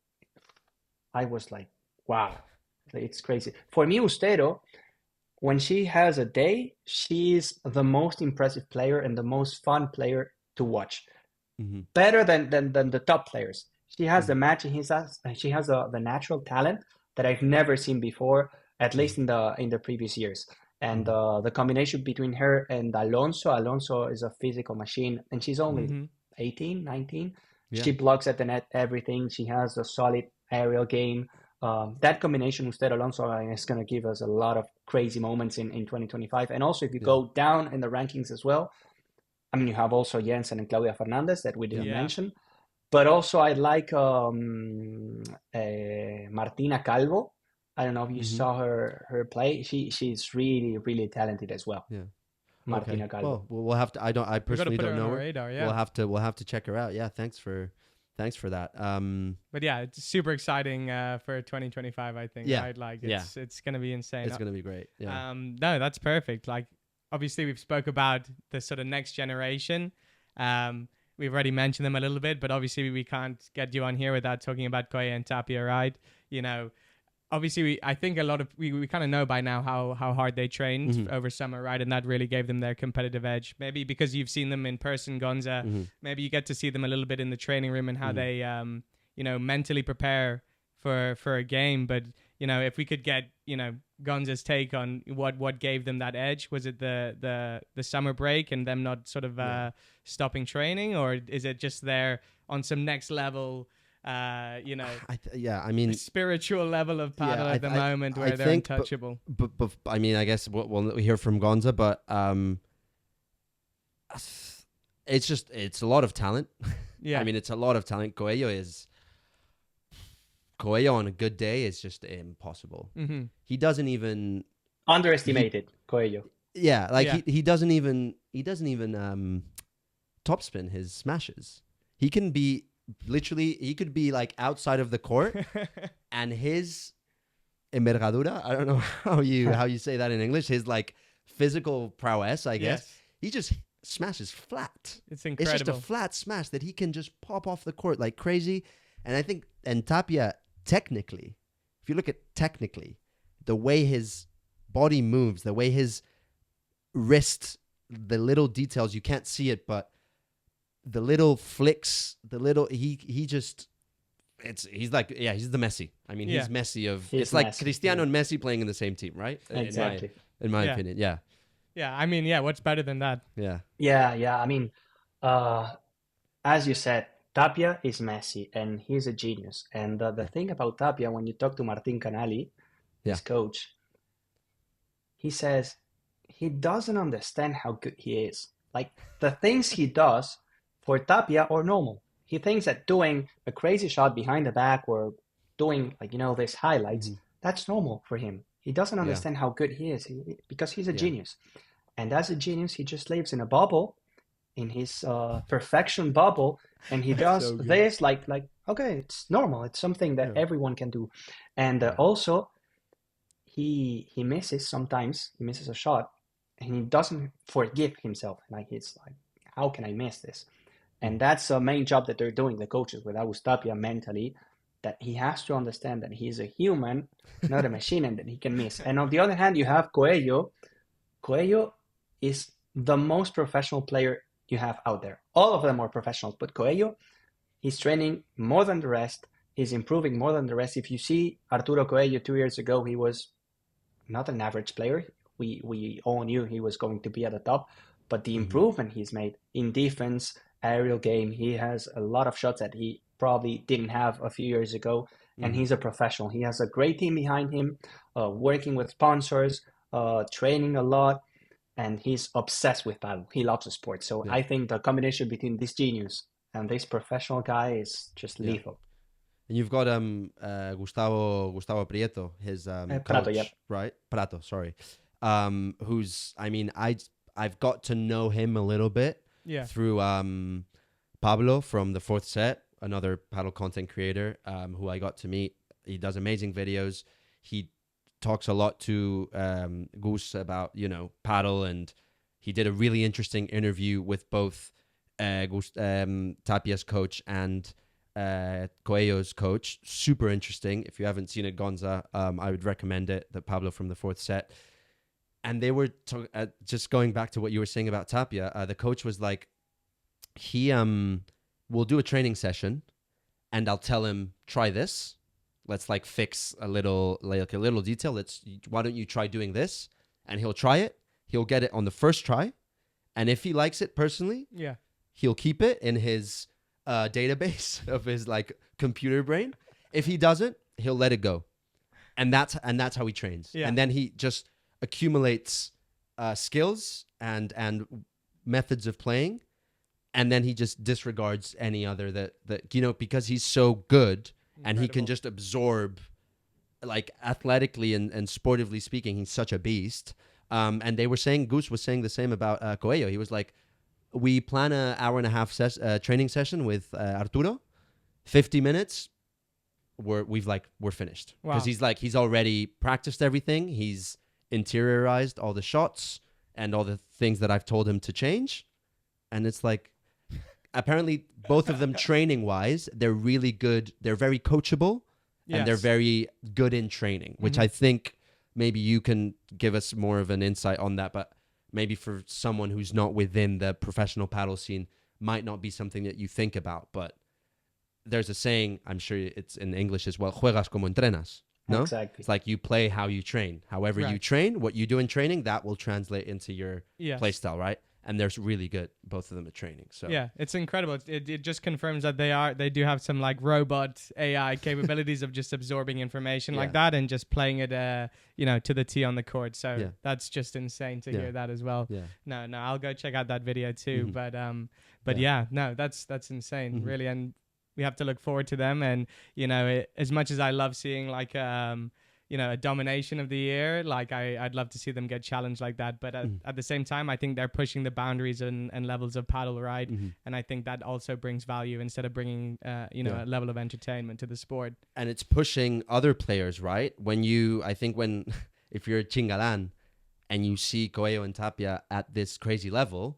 I was like, wow, it's crazy. For me, Ustero, when she has a day, she's the most impressive player and the most fun player to watch. Better than the top players. She has the match, and she has the natural talent that I've never seen before, at least in the previous years. And the combination between her and Alonso is a physical machine, and she's only 18, 19. Yeah. She blocks at the net, everything. She has a solid aerial game. That combination with Alonso is going to give us a lot of crazy moments in 2025. And also, if you go down in the rankings as well, I mean, you have also Jensen and Claudia Fernandez that we didn't mention. But also, I like Martina Calvo. I don't know if you saw her play. She's really, really talented as well. Yeah. Martina Calvo. Well, we'll have to. I personally don't know her. Radar, We'll have to check her out. Yeah. Thanks for that. But yeah, it's super exciting for 2025. I think. Right? Like it's gonna be insane. It's gonna be great. Yeah. No, that's perfect. Like obviously we've spoke about the sort of next generation. We've already mentioned them a little bit, but obviously we can't get you on here without talking about Coello and Tapia, right? Obviously, I think a lot of we kind of know by now how hard they trained over summer, right? And that really gave them their competitive edge. Maybe because you've seen them in person, Gonza. Maybe you get to see them a little bit in the training room and how they, mentally prepare for a game. But if we could get Gonza's take on what gave them that edge, was it the summer break and them not sort of stopping training, or is it just there on some next level? You know, I mean, the spiritual level of paddle at the moment where they're untouchable. But I mean, I guess we'll hear from Gonza, but it's a lot of talent. Yeah. I mean, it's a lot of talent. Coello on a good day is just impossible. Mm-hmm. He doesn't even underestimated Coello. Yeah, like he doesn't even topspin his smashes. He could be like outside of the court, and his envergadura, I don't know how you say that in English, his like physical prowess, I guess. Yes. He just smashes flat. It's incredible. It's just a flat smash that he can just pop off the court like crazy. And I think Tapia, technically, if you look at technically, the way his body moves, the way his wrist, the little details, you can't see it, but the little flicks, he's like, he's the Messi. I mean, he's Messi it's like Messi, Cristiano and Messi playing in the same team, right? Exactly. In my opinion, yeah. Yeah, I mean, what's better than that? Yeah. Yeah. I mean, as you said, Tapia is Messi, and he's a genius. And the thing about Tapia, when you talk to Martin Canali, his coach, he says he doesn't understand how good he is. Like, the things he does for Tapia are normal. He thinks that doing a crazy shot behind the back or doing, like, these highlights, that's normal for him. He doesn't understand how good he is because he's a genius. And as a genius, he just lives in a bubble, in his perfection bubble, and he does this like, okay, it's normal. It's something that everyone can do. And also, he misses sometimes. He misses a shot, and he doesn't forgive himself. Like, it's like, how can I miss this? And that's the main job that they're doing, the coaches, with Tapia mentally, that he has to understand that he's a human, not a machine, and that he can miss. And on the other hand, you have Coello. Coello is the most professional player you have out there. All of them are professionals, but Coello, he's training more than the rest. He's improving more than the rest. If you see Arturo Coello 2 years ago, he was not an average player. We all knew he was going to be at the top, but the improvement he's made in defense, aerial game, he has a lot of shots that he probably didn't have a few years ago, and he's a professional. He has a great team behind him, working with sponsors, training a lot, and he's obsessed with paddle. He loves the sport. So I think the combination between this genius and this professional guy is just lethal. And you've got Gustavo Prieto, his Prato, coach, right? Prato, sorry. Who's, I mean, I've got to know him a little bit through Pablo from the Fourth Set, another paddle content creator who I got to meet. He does amazing videos. He talks a lot to Gus about, paddle, and he did a really interesting interview with both Tapia's coach and Coello's coach. Super interesting. If you haven't seen it, Gonza, I would recommend it, the Pablo from the Fourth Set. And they were just going back to what you were saying about Tapia. The coach was like, he will do a training session, and I'll tell him, try this. Let's like fix a little detail. Why don't you try doing this? And he'll try it. He'll get it on the first try, and if he likes it personally, he'll keep it in his database of his like computer brain. If he doesn't, he'll let it go, and that's how he trains. And then he just accumulates skills and methods of playing, and then he just disregards any other that because he's so good. And he can just absorb, like, athletically and sportively speaking, he's such a beast. And they were saying, Gus was saying the same about Coello. He was like, we plan an hour and a half training session with Arturo, 50 minutes. We're finished. Because he's already practiced everything. He's interiorized all the shots and all the things that I've told him to change. And it's like, apparently, both of them training-wise, they're really good. They're very coachable, and they're very good in training, which I think maybe you can give us more of an insight on that. But maybe for someone who's not within the professional paddle scene, might not be something that you think about. But there's a saying, I'm sure it's in English as well, juegas como entrenas. No? Exactly. It's like you play how you train. However you train, what you do in training, that will translate into your play style, right? and they're really good, both of them, at training. So yeah, it's incredible. It just confirms that they do have some like robot AI capabilities of just absorbing information like that and just playing it to the T on the court. So that's just insane to hear that as well. No, I'll go check out that video too. But that's insane, really. And we have to look forward to them. And as much as I love seeing like a domination of the year, like I'd love to see them get challenged like that. But at the same time, I think they're pushing the boundaries and levels of paddle, right? And I think that also brings value instead of bringing a level of entertainment to the sport. And it's pushing other players, right? If you're Chingalan and you see Coello and Tapia at this crazy level,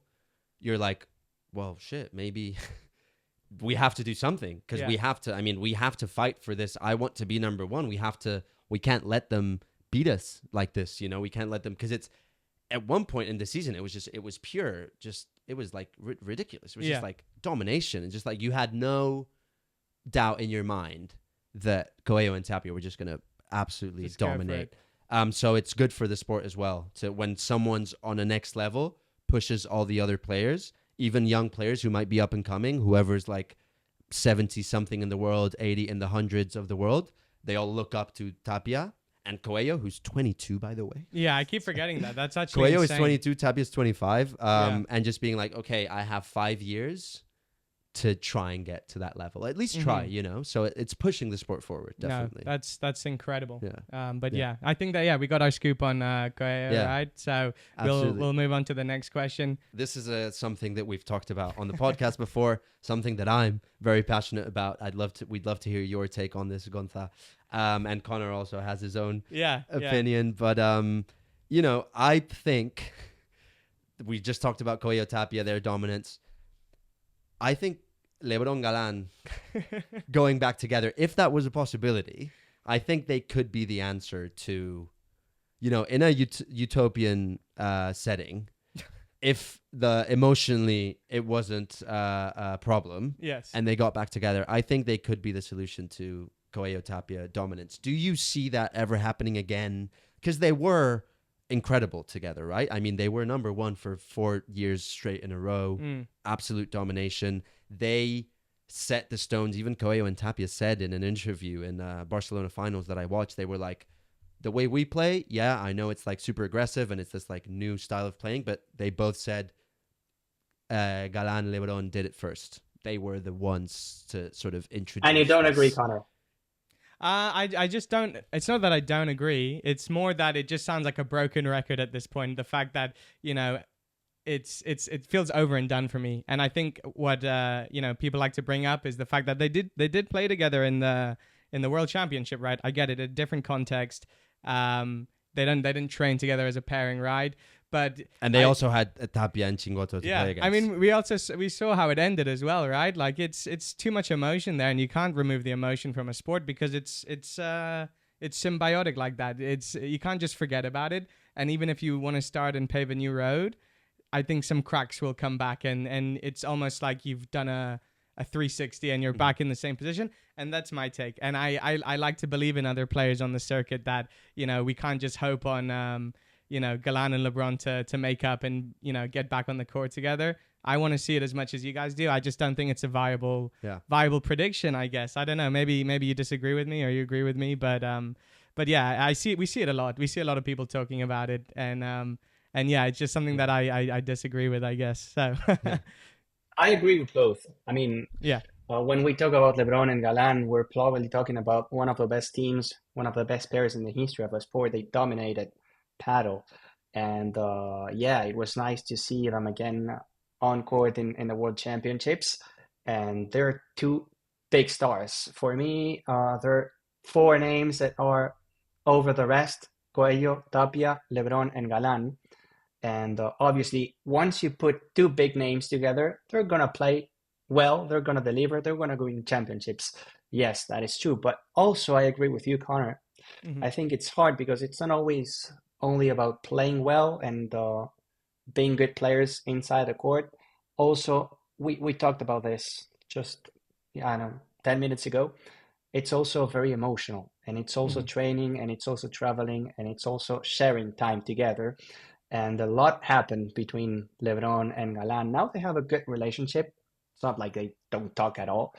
you're like, well, shit, maybe we have to do something, because we have to fight for this. I want to be number one. We can't let them beat us like this. We can't let them, because it's at one point in the season, it was pure, it was like ridiculous. It was just like domination, and just like you had no doubt in your mind that Coello and Tapia were just going to absolutely just dominate. So it's good for the sport as well, to when someone's on a next level pushes all the other players, even young players who might be up and coming, whoever's like 70 something in the world, 80 in the hundreds of the world, they all look up to Tapia and Coello, who's 22, by the way. Yeah, I keep forgetting that. That's actually Coello insane. is 22, Tapia is 25. And just being like, okay, I have 5 years to try and get to that level. At least try, So it's pushing the sport forward, definitely. No, that's incredible. Yeah. I think that we got our scoop on Coello, right? So we'll move on to the next question. This is something that we've talked about on the podcast before, something that I'm very passionate about. We'd love to hear your take on this, Gonza. And Connor also has his own opinion. But I think we just talked about Coello Tapia, their dominance. I think Lebrón Galán going back together, if that was a possibility, I think they could be the answer to, in a utopian setting, if emotionally it wasn't a problem, and they got back together, I think they could be the solution to Coello Tapia dominance. Do you see that ever happening again? Because they were incredible together, right? I mean, they were number one for 4 years straight in a row. Absolute domination. They set the stones. Even Coello and Tapia said in an interview in Barcelona finals that I watched, they were like, the way we play, I know it's like super aggressive and it's this like new style of playing, but they both said Galán, Lebrón did it first. They were the ones to sort of introduce. And you don't agree, Connor? I just don't. It's not that I don't agree. It's more that it just sounds like a broken record at this point. The fact that it feels over and done for me. And I think what people like to bring up is the fact that they did play together in the World Championship, right? I get it, a different context. They didn't train together as a pairing, right? And they also had Tapia and Chingoto to play against. I mean, we saw how it ended as well, right? Like it's too much emotion there, and you can't remove the emotion from a sport because it's symbiotic like that. You can't just forget about it. And even if you want to start and pave a new road, I think some cracks will come back, and it's almost like you've done a 360 and you're back in the same position. And that's my take. And I like to believe in other players on the circuit that we can't just hope on Galán and Lebrón to make up and, get back on the court together. I want to see it as much as you guys do. I just don't think it's a viable prediction, I guess. I don't know. Maybe you disagree with me or you agree with me. But yeah, we see it a lot. We see a lot of people talking about it. And yeah, it's just something that I disagree with, I guess. So I agree with both. I mean, when we talk about Lebrón and Galán, we're probably talking about one of the best teams, one of the best pairs in the history of the sport. They dominated paddle, and it was nice to see them again on court in the World Championships. And they're two big stars for me. There are four names that are over the rest: Coello, Tapia, Lebrón, and Galán. And obviously, once you put two big names together, they're gonna play well, they're gonna deliver, they're gonna win championships. Yes, that is true. But also, I agree with you, Connor. I think it's hard because it's not always only about playing well and being good players inside the court. Also, we talked about this just 10 minutes ago. It's also very emotional, and it's also training, and it's also traveling, and it's also sharing time together. and a lot happened between Lebrón and Galan. Now they have a good relationship. It's not like they don't talk at all.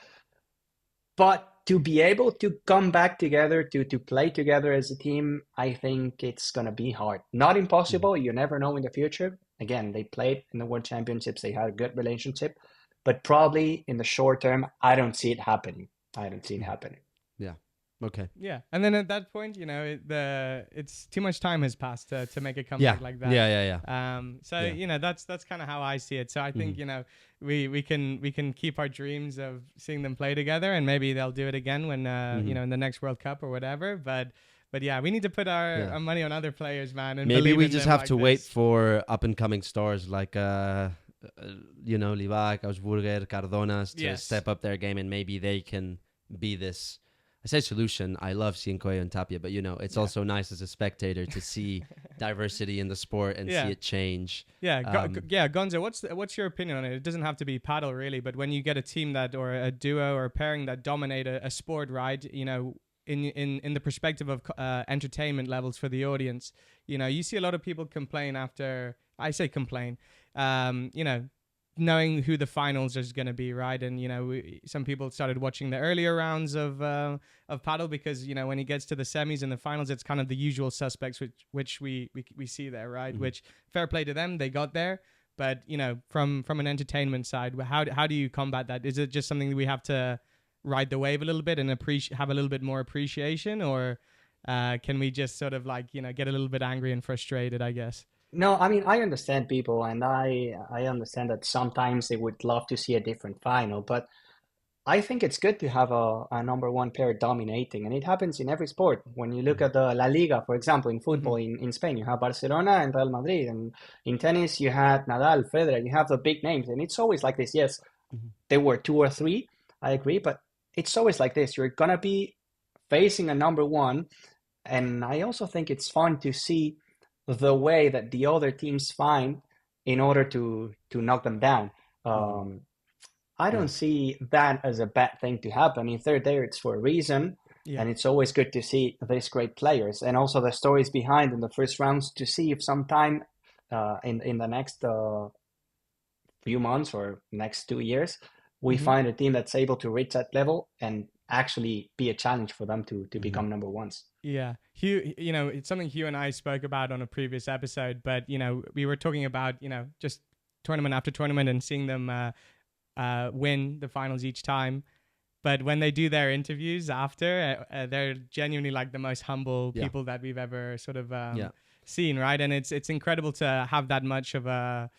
But to be able to come back together, to play together as a team, I think it's going to be hard. Not impossible. You never know in the future. Again, they played in the World Championships. They had a good relationship. But probably in the short term, I don't see it happening. I don't see it happening. Yeah. Okay. Yeah, and then at that point, it's too much time has passed to make a comeback like that. Yeah. That's kind of how I see it. So I think we can keep our dreams of seeing them play together, and maybe they'll do it again when in the next World Cup or whatever. But yeah, we need to put our money on other players, man. And maybe we in just them have like to this. wait for up and coming stars like Livac, Augsburger, Cardonas to step up their game, and maybe they can be this. I say solution. I love seeing Coello and Tapia, but it's also nice as a spectator to see diversity in the sport and see it change. Yeah, Gonza, what's your opinion on it? It doesn't have to be paddle really, but when you get a team that or a duo or a pairing that dominate a sport, right? In the perspective of entertainment levels for the audience, you see a lot of people complain after. I say complain. Knowing who the finals is going to be, right? And some people started watching the earlier rounds of paddle because when it gets to the semis and the finals, it's kind of the usual suspects which we see there, right? Mm-hmm. Which fair play to them, they got there, but from an entertainment side, how do you combat that? Is it just something that we have to ride the wave a little bit and have a little bit more appreciation, or can we just sort of get a little bit angry and frustrated, I guess? No, I mean, I understand people, and I understand that sometimes they would love to see a different final, but I think it's good to have a number one player dominating, and it happens in every sport. When you look at the La Liga, for example, in football in Spain, you have Barcelona and Real Madrid, and in tennis, you had Nadal, Federer, you have the big names, and it's always like this. Yes, there were two or three, I agree, but it's always like this. You're gonna be facing a number one, and I also think it's fun to see the way that the other teams find in order to knock them down. I don't see that as a bad thing to happen. If they're there, it's for a reason. Yeah. And it's always good to see these great players and also the stories behind in the first rounds to see if sometime in the next few months or next 2 years, we find a team that's able to reach that level and actually be a challenge for them to become number ones. Yeah. Hugh, it's something Hugh and I spoke about on a previous episode, but, we were talking about, just tournament after tournament and seeing them win the finals each time. But when they do their interviews after, they're genuinely like the most humble people that we've ever sort of seen, right? And it's incredible to have that much of a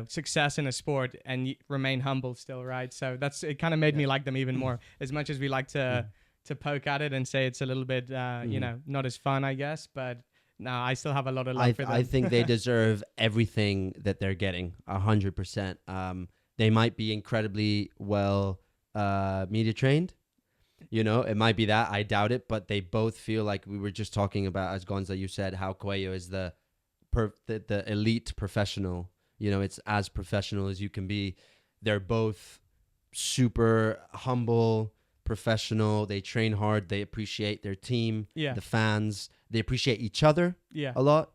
success in a sport and remain humble still, right? So it kind of made me like them even more. As much as we like to poke at it and say it's a little bit, not as fun, I guess. But no, I still have a lot of love for them. I think they deserve everything that they're getting, 100%. They might be incredibly well media trained. It might be that. I doubt it, but they both feel like we were just talking about, as Gonza, you said, how Coello is the elite professional. It's as professional as you can be. They're both super humble, professional. They train hard. They appreciate their team, the fans. They appreciate each other a lot.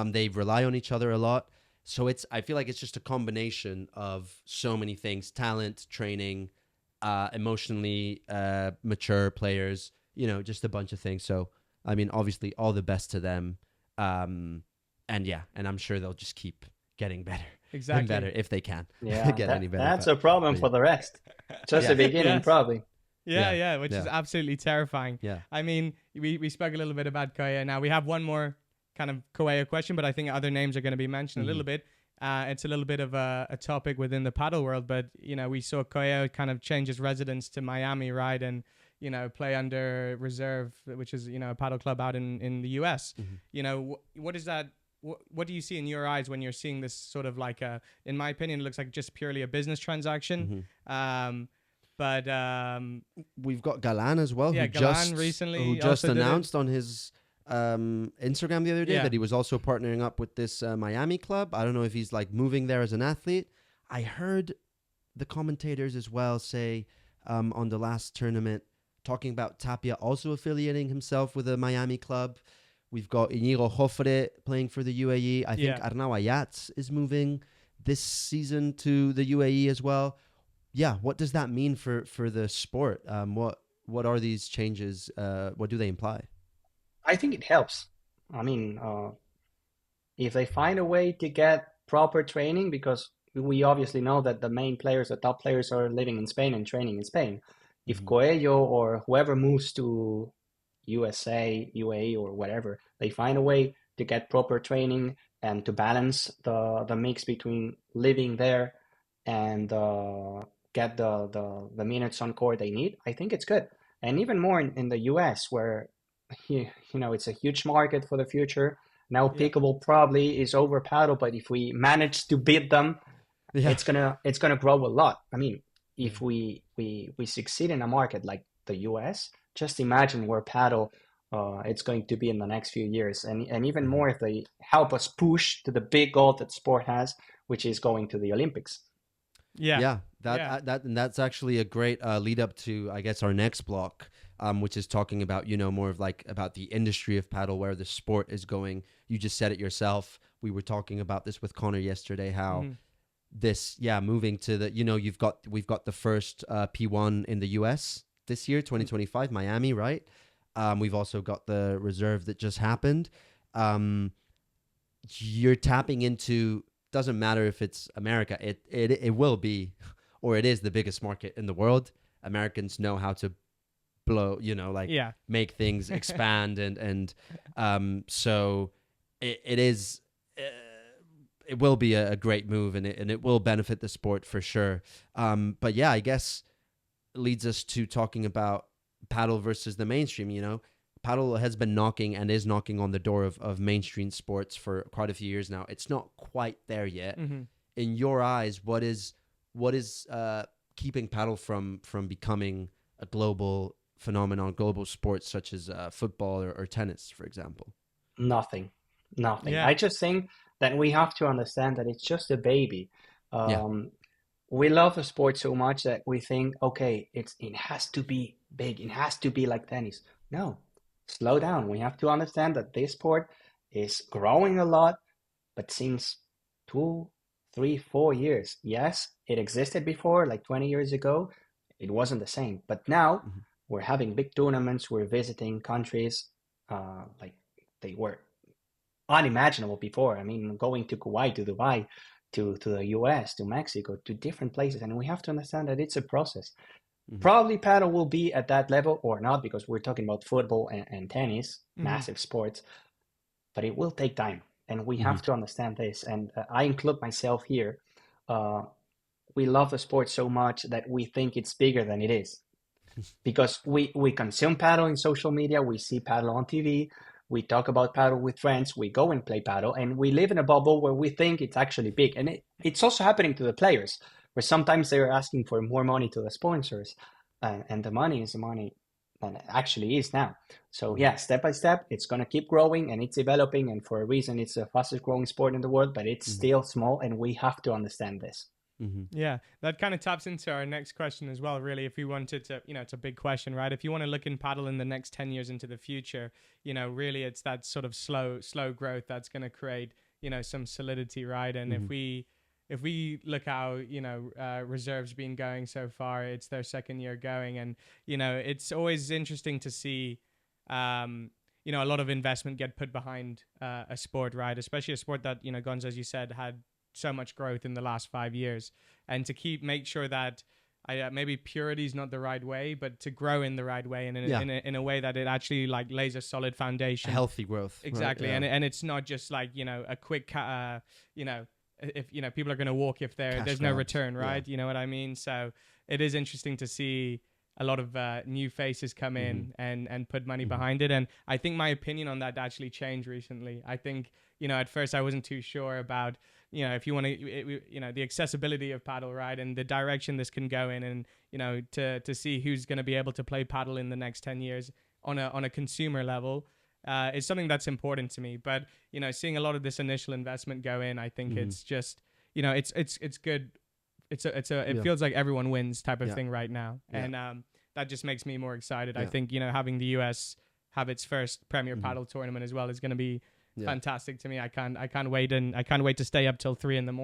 They rely on each other a lot. So I feel like it's just a combination of so many things: talent, training, emotionally mature players, just a bunch of things. So, I mean, obviously all the best to them. And I'm sure they'll just keep getting better. Exactly. And better if they can get any better. That's a problem for the rest. Just the beginning, probably. Which is absolutely terrifying. Yeah. I mean, we spoke a little bit about Coello. Now we have one more kind of Coello question, but I think other names are going to be mentioned a little bit. It's a little bit of a topic within the paddle world, but we saw Coello kind of change his residence to Miami, right, and play under Reserve, which is a paddle club out in the US. What is that? What do you see in your eyes when you're seeing this sort of like in my opinion, it looks like just purely a business transaction. But we've got Galan as well, who just announced on his Instagram the other day that he was also partnering up with this Miami club. I don't know if he's like moving there as an athlete. I heard the commentators as well say on the last tournament talking about Tapia also affiliating himself with a Miami club, We've got Inigo Jofre playing for the UAE. I think Yeah. Arnau Ayats is moving this season to the UAE as well. Yeah, what does that mean for the sport? What are these changes? What do they imply? I think it helps. I mean, if they find a way to get proper training, because we obviously know that the main players, the top players, are living in Spain and training in Spain. If Hmm. Coello or whoever moves to USA, UAE, or whatever, they find a way to get proper training and to balance the mix between living there and get the minutes on court they need, I think it's good. And even more in the US, where it's a huge market for the future. Now Yeah. pickleball probably is over paddle, but if we manage to beat them, Yeah. it's gonna grow a lot. I mean, Yeah. if we succeed in a market like the US, just imagine where paddle it's going to be in the next few years, and even Mhm. more if they help us push to the big goal that sport has, which is going to the Olympics. Yeah. Yeah, Yeah. and that's actually a great lead up to, I guess, our next block, which is talking about more of like about the industry of paddle, where the sport is going. You just said it yourself. We were talking about this with Connor yesterday. How Hmm. moving to the we've got the first P1 in the US this year, 2025, Miami, right? We've also got the reserve that just happened. Um, you're tapping into, doesn't matter if it's America, it will be, or it is the biggest market in the world. Americans know how to blow, like Yeah. make things expand, so it is uh, it will be a great move, and it will benefit the sport for sure. But yeah, I guess leads us to talking about paddle versus the mainstream. Paddle has been knocking and is knocking on the door of mainstream sports for quite a few years now. It's not quite there yet. Hmm. In your eyes, what is keeping paddle from becoming a global phenomenon, global sports such as football or tennis, for example? Nothing, nothing. Yeah. I just think that we have to understand that it's just a baby. Yeah. Um, we love the sport so much that we think, okay, it has to be big, it has to be like tennis. No, slow down. We have to understand that this sport is growing a lot, but since 2, 3, 4 years. Yes, it existed before, like 20 years ago. It wasn't the same. But now Hmm. we're having big tournaments, we're visiting countries like they were unimaginable before. I mean, going to Kuwait, to Dubai, to the US, to Mexico, to different places. And we have to understand that it's a process. Hmm. Probably paddle will be at that level or not, because we're talking about football and tennis, Hmm. massive sports, but it will take time. And we Hmm. have to understand this. And I include myself here. Uh, we love the sport so much that we think it's bigger than it is, because we consume paddle in social media, we see paddle on TV, we talk about paddle with friends, we go and play paddle, and we live in a bubble where we think it's actually big. And it's also happening to the players, where sometimes they're asking for more money to the sponsors, and the money is the money, and it actually is now. So Hmm. yeah, step by step, it's going to keep growing and it's developing, and for a reason, it's the fastest growing sport in the world, but it's Hmm. still small, and we have to understand this. Hmm. Yeah, that kind of taps into our next question as well. Really, if we wanted to, it's a big question, right? If you want to look in paddle in the next 10 years into the future, really it's that sort of slow growth that's going to create, some solidity, right? And Hmm. if we look how, reserves been going so far, it's their second year going, and it's always interesting to see, a lot of investment get put behind a sport, right? Especially a sport that, Gonza, as you said, had so much growth in the last 5 years, and to make sure that maybe purity is not the right way, but to grow in the right way, and Yeah. in a way that it actually like lays a solid foundation. Healthy growth, right? Exactly. Yeah. And it's not just like, a quick if people are going to walk if Cash there's no grabs. return, Yeah. right? You know what I mean? So it is interesting to see a lot of new faces come Hmm. in and put money Hmm. behind it. And I think my opinion on that actually changed recently. I think, at first I wasn't too sure about, if you want to, the accessibility of paddle, right? And the direction this can go in, and, to see who's going to be able to play paddle in the next 10 years on a consumer level, is something that's important to me. But, seeing a lot of this initial investment go in, I think Hmm. it's just, it's good. It Yeah. feels like everyone wins type of Yeah. thing right now. Yeah. And, that just makes me more excited. I Yeah. think, having the US have its first Premier Padel tournament as well is going to be fantastic to me. I can't wait, and I can't wait to stay up till 3 a.m.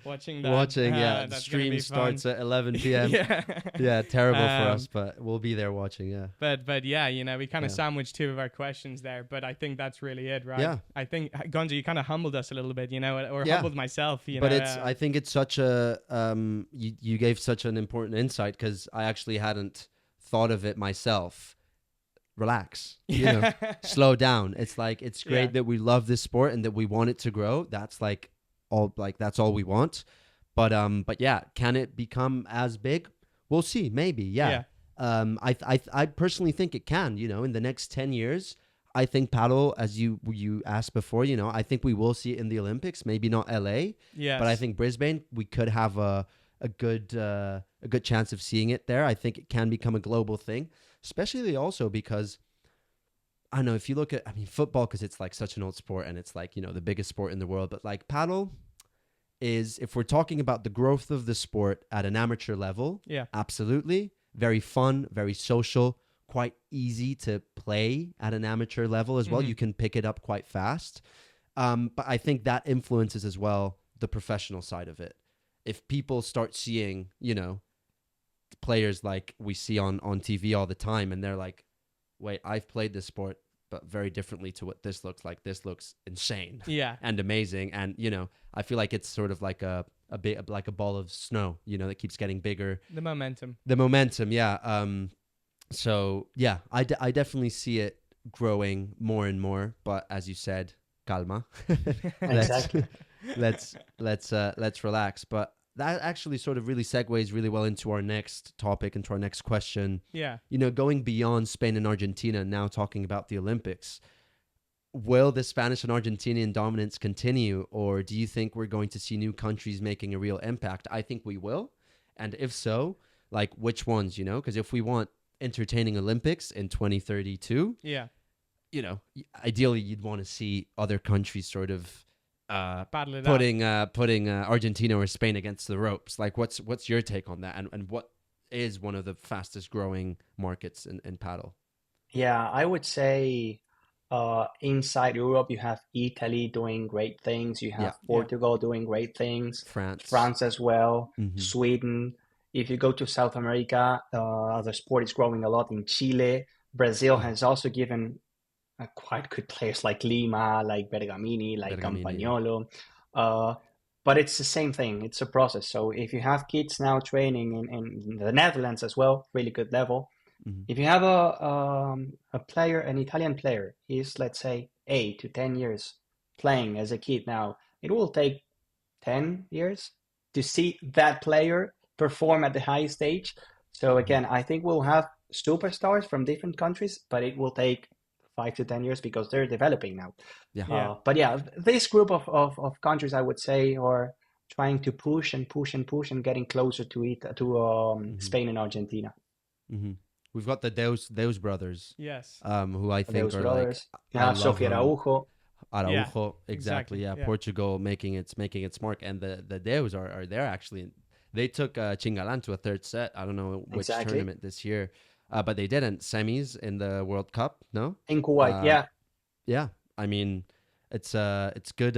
watching that. The stream starts at 11 p.m. Terrible for us, but we'll be there watching. But yeah, we kind of sandwiched two of our questions there, but I think that's really it, right? Yeah. I think Gonza, you kind of humbled us a little bit, or humbled myself, But I think it's such a you gave such an important insight, because I actually hadn't thought of it myself. Relax, slow down. It's like, it's great that we love this sport and that we want it to grow. That's that's all we want. But yeah, can it become as big? We'll see. Maybe. I personally think it can. In the next 10 years, I think paddle, as you asked before, I think we will see it in the Olympics. Maybe not LA, but I think Brisbane, we could have a good chance of seeing it there. I think it can become a global thing. Especially also because, I don't know, if you look at, football, because it's like such an old sport and it's like, the biggest sport in the world. But like paddle is, if we're talking about the growth of the sport at an amateur level, absolutely. Very fun, very social, quite easy to play at an amateur level as well. You can pick it up quite fast. But I think that influences as well the professional side of it. If people start seeing, players like we see on TV all the time, and they're like, wait, I've played this sport but very differently to what this looks like. This looks insane and amazing. And I feel like it's sort of like a bit like a ball of snow, that keeps getting bigger. The momentum, so yeah, I definitely see it growing more and more, but as you said, calma. Exactly. let's relax. But that actually sort of really segues really well into our next topic, into our next question. Yeah. Going beyond Spain and Argentina, now talking about the Olympics, will the Spanish and Argentinian dominance continue, or do you think we're going to see new countries making a real impact? I think we will. And if so, like which ones, because if we want entertaining Olympics in 2032, ideally you'd want to see other countries sort of putting Argentina or Spain against the ropes. Like what's your take on that, and what is one of the fastest growing markets in paddle? I would say inside Europe you have Italy doing great things, you have Portugal doing great things, France as well, Sweden. If you go to South America, the sport is growing a lot in Chile. Brazil has also given quite good players like Lima, like Bergamini, like Campagnolo. But it's the same thing. It's a process. So if you have kids now training in the Netherlands as well, really good level. If you have a player, an Italian player, he's, let's say, 8 to 10 years playing as a kid now, it will take 10 years to see that player perform at the highest stage. So again, I think we'll have superstars from different countries, but it will take 5 to 10 years because they're developing now. But yeah, this group of countries, I would say, are trying to push and getting closer to it, to Spain and Argentina. We've got the Deus brothers. Yes. Who I think are brothers. like Sofia Araujo. Exactly. Yeah. Portugal making its mark, and the Deus are there actually. They took Chingalan to a third set. I don't know which tournament this year. But they didn't semis in the World Cup, no? In Kuwait, yeah. I mean, it's good.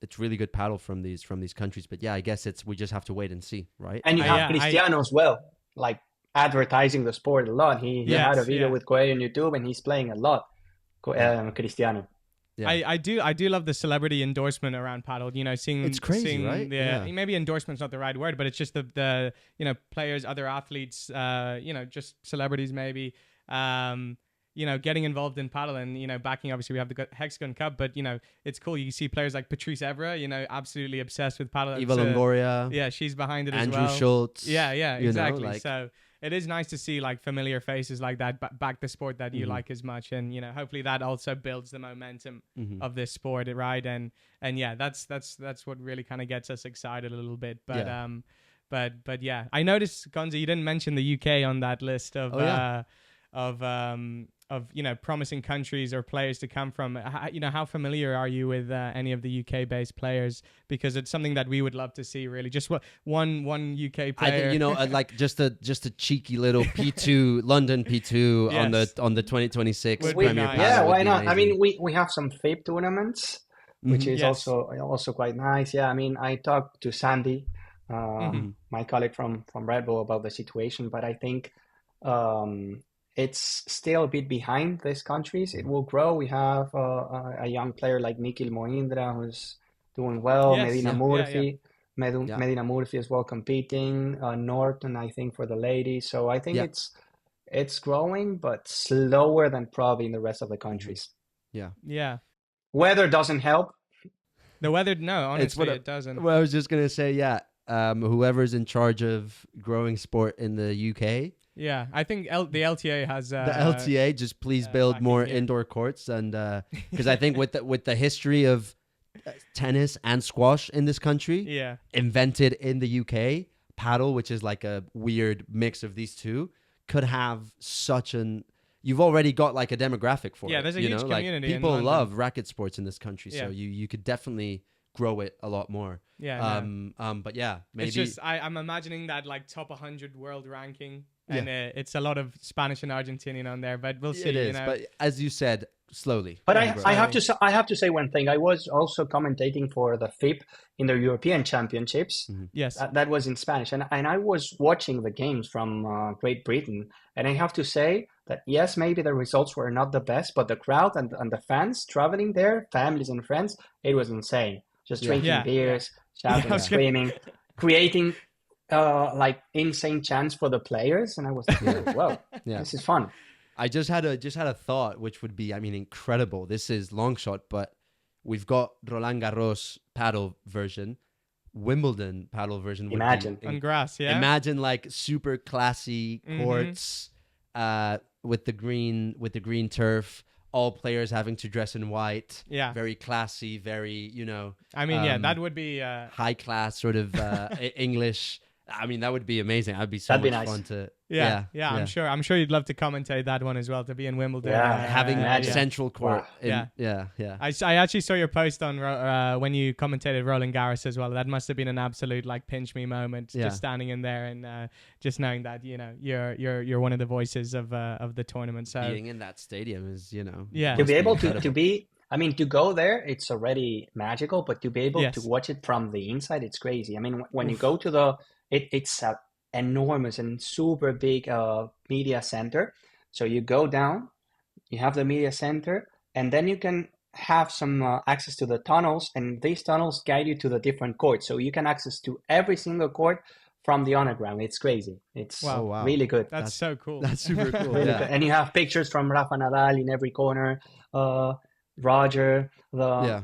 It's really good paddle from these countries. But yeah, I guess we just have to wait and see, right? And you have Cristiano as well, like advertising the sport a lot. He had a video with Coello on YouTube, and he's playing a lot. Cristiano. Yeah. I do love the celebrity endorsement around paddle. Seeing it's crazy, right? Yeah, maybe endorsement's not the right word, but it's just the players, other athletes, just celebrities maybe, getting involved in paddle and backing. Obviously, we have the Hexagon Cup, but it's cool. You see players like Patrice Evra, absolutely obsessed with paddle. Eva Longoria, yeah, she's behind it Andrew as well. Schultz, yeah, exactly. So it is nice to see like familiar faces like that back the sport that you like as much, and hopefully that also builds the momentum of this sport, right? And yeah, that's what really kind of gets us excited a little bit. But yeah, I noticed, Gonza, you didn't mention the UK on that list of promising countries or players to come from. How familiar are you with any of the UK based players? Because it's something that we would love to see. Really, just one UK player. I think like just a cheeky little P2 London P2 Yes. on the 2026 Would be Premier nice. Padel Yeah, would why be not? I amazing. mean, we have some FIP tournaments, which is Yes. also quite nice. Yeah, I mean, I talked to Sandy, my colleague from Red Bull, about the situation, but I think it's still a bit behind these countries. It will grow. We have a young player like Nikhil Mohindra who's doing well. Yes. Medina Yeah. Murphy, Yeah. Medina Murphy as well competing. Norton, I think, for the ladies. So I think Yeah. it's growing, but slower than probably in the rest of the countries. Yeah. Yeah. Weather doesn't help. The weather, no, It's honestly, what it doesn't. Well, I was just gonna say, yeah. Whoever's in charge of growing sport in the UK, Yeah, I think the LTA has the LTA, just please build back more in here. indoor courts, and because I think with the history of tennis and squash in this country, Yeah. invented in the UK, paddle, which is like a weird mix of these two, could have such an. You've already got like a demographic for it. Yeah, there's a huge like, community in people London. love racket sports in this country, Yeah. so you could definitely grow it a lot more. Yeah. no. But yeah, maybe It's just I'm imagining that like top 100 world ranking, and it's a lot of Spanish and Argentinian on there, but we'll see. it is. You know? But as you said, slowly. But it'll grow. I have to say one thing. I was also commentating for the FIP in the European Championships. Yes. That was in Spanish, and I was watching the games from Great Britain, and I have to say that yes, maybe the results were not the best, but the crowd and the fans traveling there, families and friends, it was insane. Just drinking Yeah. beers, shouting, Yeah. screaming, creating like insane chants for the players, and I was like, "Wow, Yeah. this is fun." I just had a thought, which would be, I mean, incredible. This is long shot, but we've got Roland Garros paddle version, Wimbledon paddle version. Would Imagine. be On grass, yeah. Imagine like super classy courts, with the green turf. All players having to dress in white. Yeah. Very classy. Very I mean, that would be. high class sort of English. I mean, that would be amazing. That'd be so That'd be much nice. fun to. Yeah. I'm sure you'd love to commentate that one as well, to be in Wimbledon. Yeah, Having imagine. central court. Wow. Yeah. I actually saw your post on when you commentated Roland Garros as well. That must have been an absolute like pinch me moment, Yeah. just standing in there and just knowing that you're one of the voices of the tournament. So Being in that stadium is, Yeah. To must be able incredible. to be, I mean, to go there, it's already magical, but to be able Yes. to watch it from the inside, it's crazy. I mean, when you go to it's a enormous and super big media center. So you go down, you have the media center, and then you can have some access to the tunnels, and these tunnels guide you to the different courts. So you can access to every single court from the underground. It's crazy. It's Wow. Oh, wow. really good. that's so cool. That's super cool. Really Yeah. good. And you have pictures from Rafa Nadal in every corner. Roger. Yeah.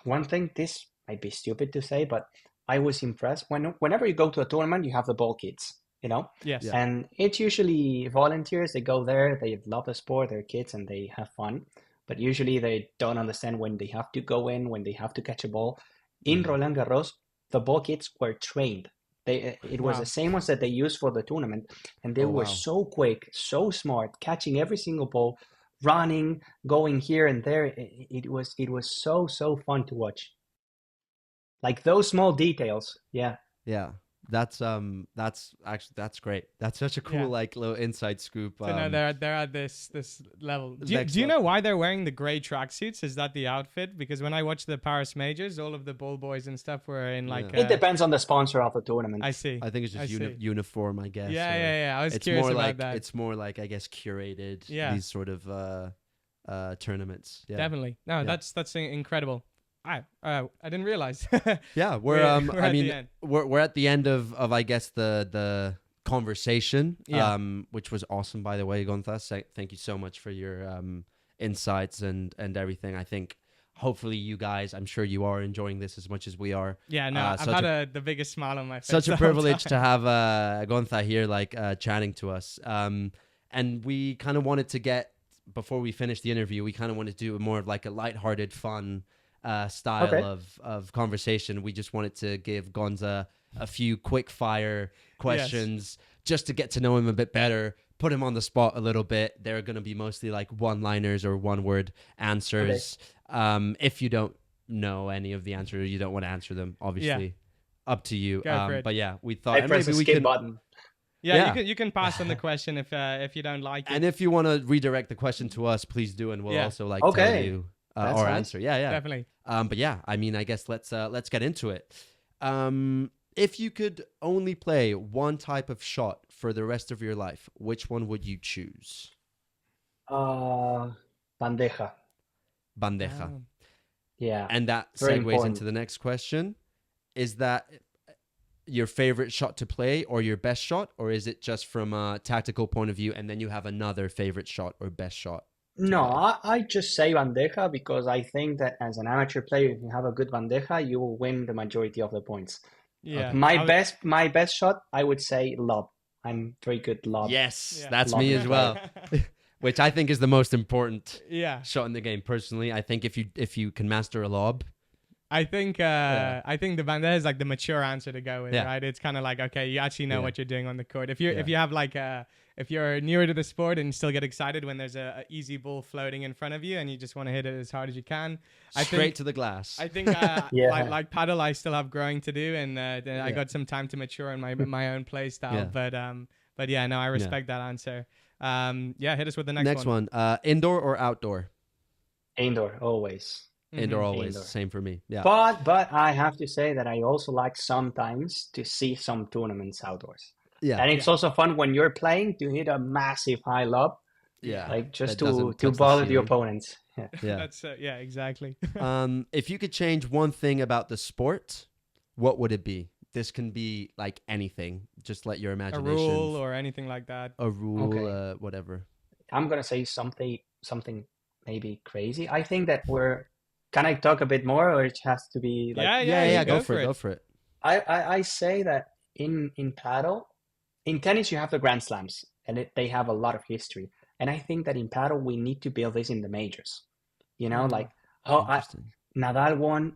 One thing, this might be stupid to say, but I was impressed. Whenever you go to a tournament, you have the ball kids, Yes. Yeah. and it's usually volunteers. They go there, they love the sport, they're kids, and they have fun. But usually they don't understand when they have to go in, when they have to catch a ball. In Roland Garros, the ball kids were trained. It was Wow. the same ones that they used for the tournament, and they Oh, were wow. so quick, so smart, catching every single ball, running, going here and there. It was so fun to watch. Like those small details. Yeah. Yeah. That's great. That's such a cool Yeah. like little inside scoop. So no, they're at this level. Do Next you know level. why they're wearing the gray tracksuits? Is that the outfit? Because when I watched the Paris majors, all of the ball boys and stuff were in like. Yeah. It depends on the sponsor of the tournament. I see. I think it's just I see. uniform, I guess. Yeah, or yeah. I was It's curious more about like that. it's more like, I guess, curated. Yeah. These sort of tournaments. Yeah. Definitely. No, Yeah. that's incredible. I didn't realize. Yeah, We're I at the mean, end. we're at the end of I guess the conversation. Yeah. Which was awesome, by the way, Gonza. Thank you so much for your insights and everything. I think hopefully you guys, I'm sure you are enjoying this as much as we are. Yeah, no, I've such had the biggest smile on my face. Such the a whole privilege to time. have Gonza here, like chatting to us. And we kind of wanted to get, before we finish the interview, we kind of wanted to do more of like a lighthearted, fun style Okay. of conversation. We just wanted to give Gonza a few quick fire questions just to get to know him a bit better, put him on the spot a little bit. They're going to be mostly like one-liners or one-word answers. Okay. If you don't know any of the answers, you don't want to answer them, obviously. Up to you. Go for it. But yeah, we thought press maybe the we skip can. button. Yeah, you can pass on the question if you don't like it. And if you want to redirect the question to us, please do, and we'll also like tell you our nice. answer. Yeah, Definitely. But yeah, I mean, I guess let's get into it. If you could only play one type of shot for the rest of your life, which one would you choose? Bandeja. Bandeja. Yeah. And that segues into the next question. Is that your favorite shot to play or your best shot, or is it just from a tactical point of view and then you have another favorite shot or best shot? No, I just say bandeja because I think that as an amateur player, if you have a good bandeja, you will win the majority of the points. Yeah. Okay. My best shot, I would say lob. I'm very good lob. Yes, that's me as well. Which I think is the most important shot in the game. Personally, I think if you can master a lob, I think the bandeja is like the mature answer to go with, right? It's kind of like, okay, you actually know what you're doing on the court. If you have like if you're newer to the sport and still get excited when there's a easy ball floating in front of you and you just want to hit it as hard as you can, straight to the glass. I think like paddle, I still have growing to do, and I got some time to mature in my own play style. But yeah, no, I respect that answer. Hit us with the next one. Indoor or outdoor? Indoor, always. Indoor always. Same for me. Yeah. But I have to say that I also like sometimes to see some tournaments outdoors. Yeah. And it's also fun when you're playing to hit a massive high lob. Yeah. Like just to bother the opponents. Yeah. That's exactly. If you could change one thing about the sport, what would it be? This can be like anything. Just let your imagination. A rule or anything like that. A rule, whatever. I'm gonna say something maybe crazy. I think that Can I talk a bit more, or it has to be like? Yeah. Go for it. I say that in paddle, in tennis you have the Grand Slams, and they have a lot of history. And I think that in paddle we need to build this in the majors. You know, Nadal won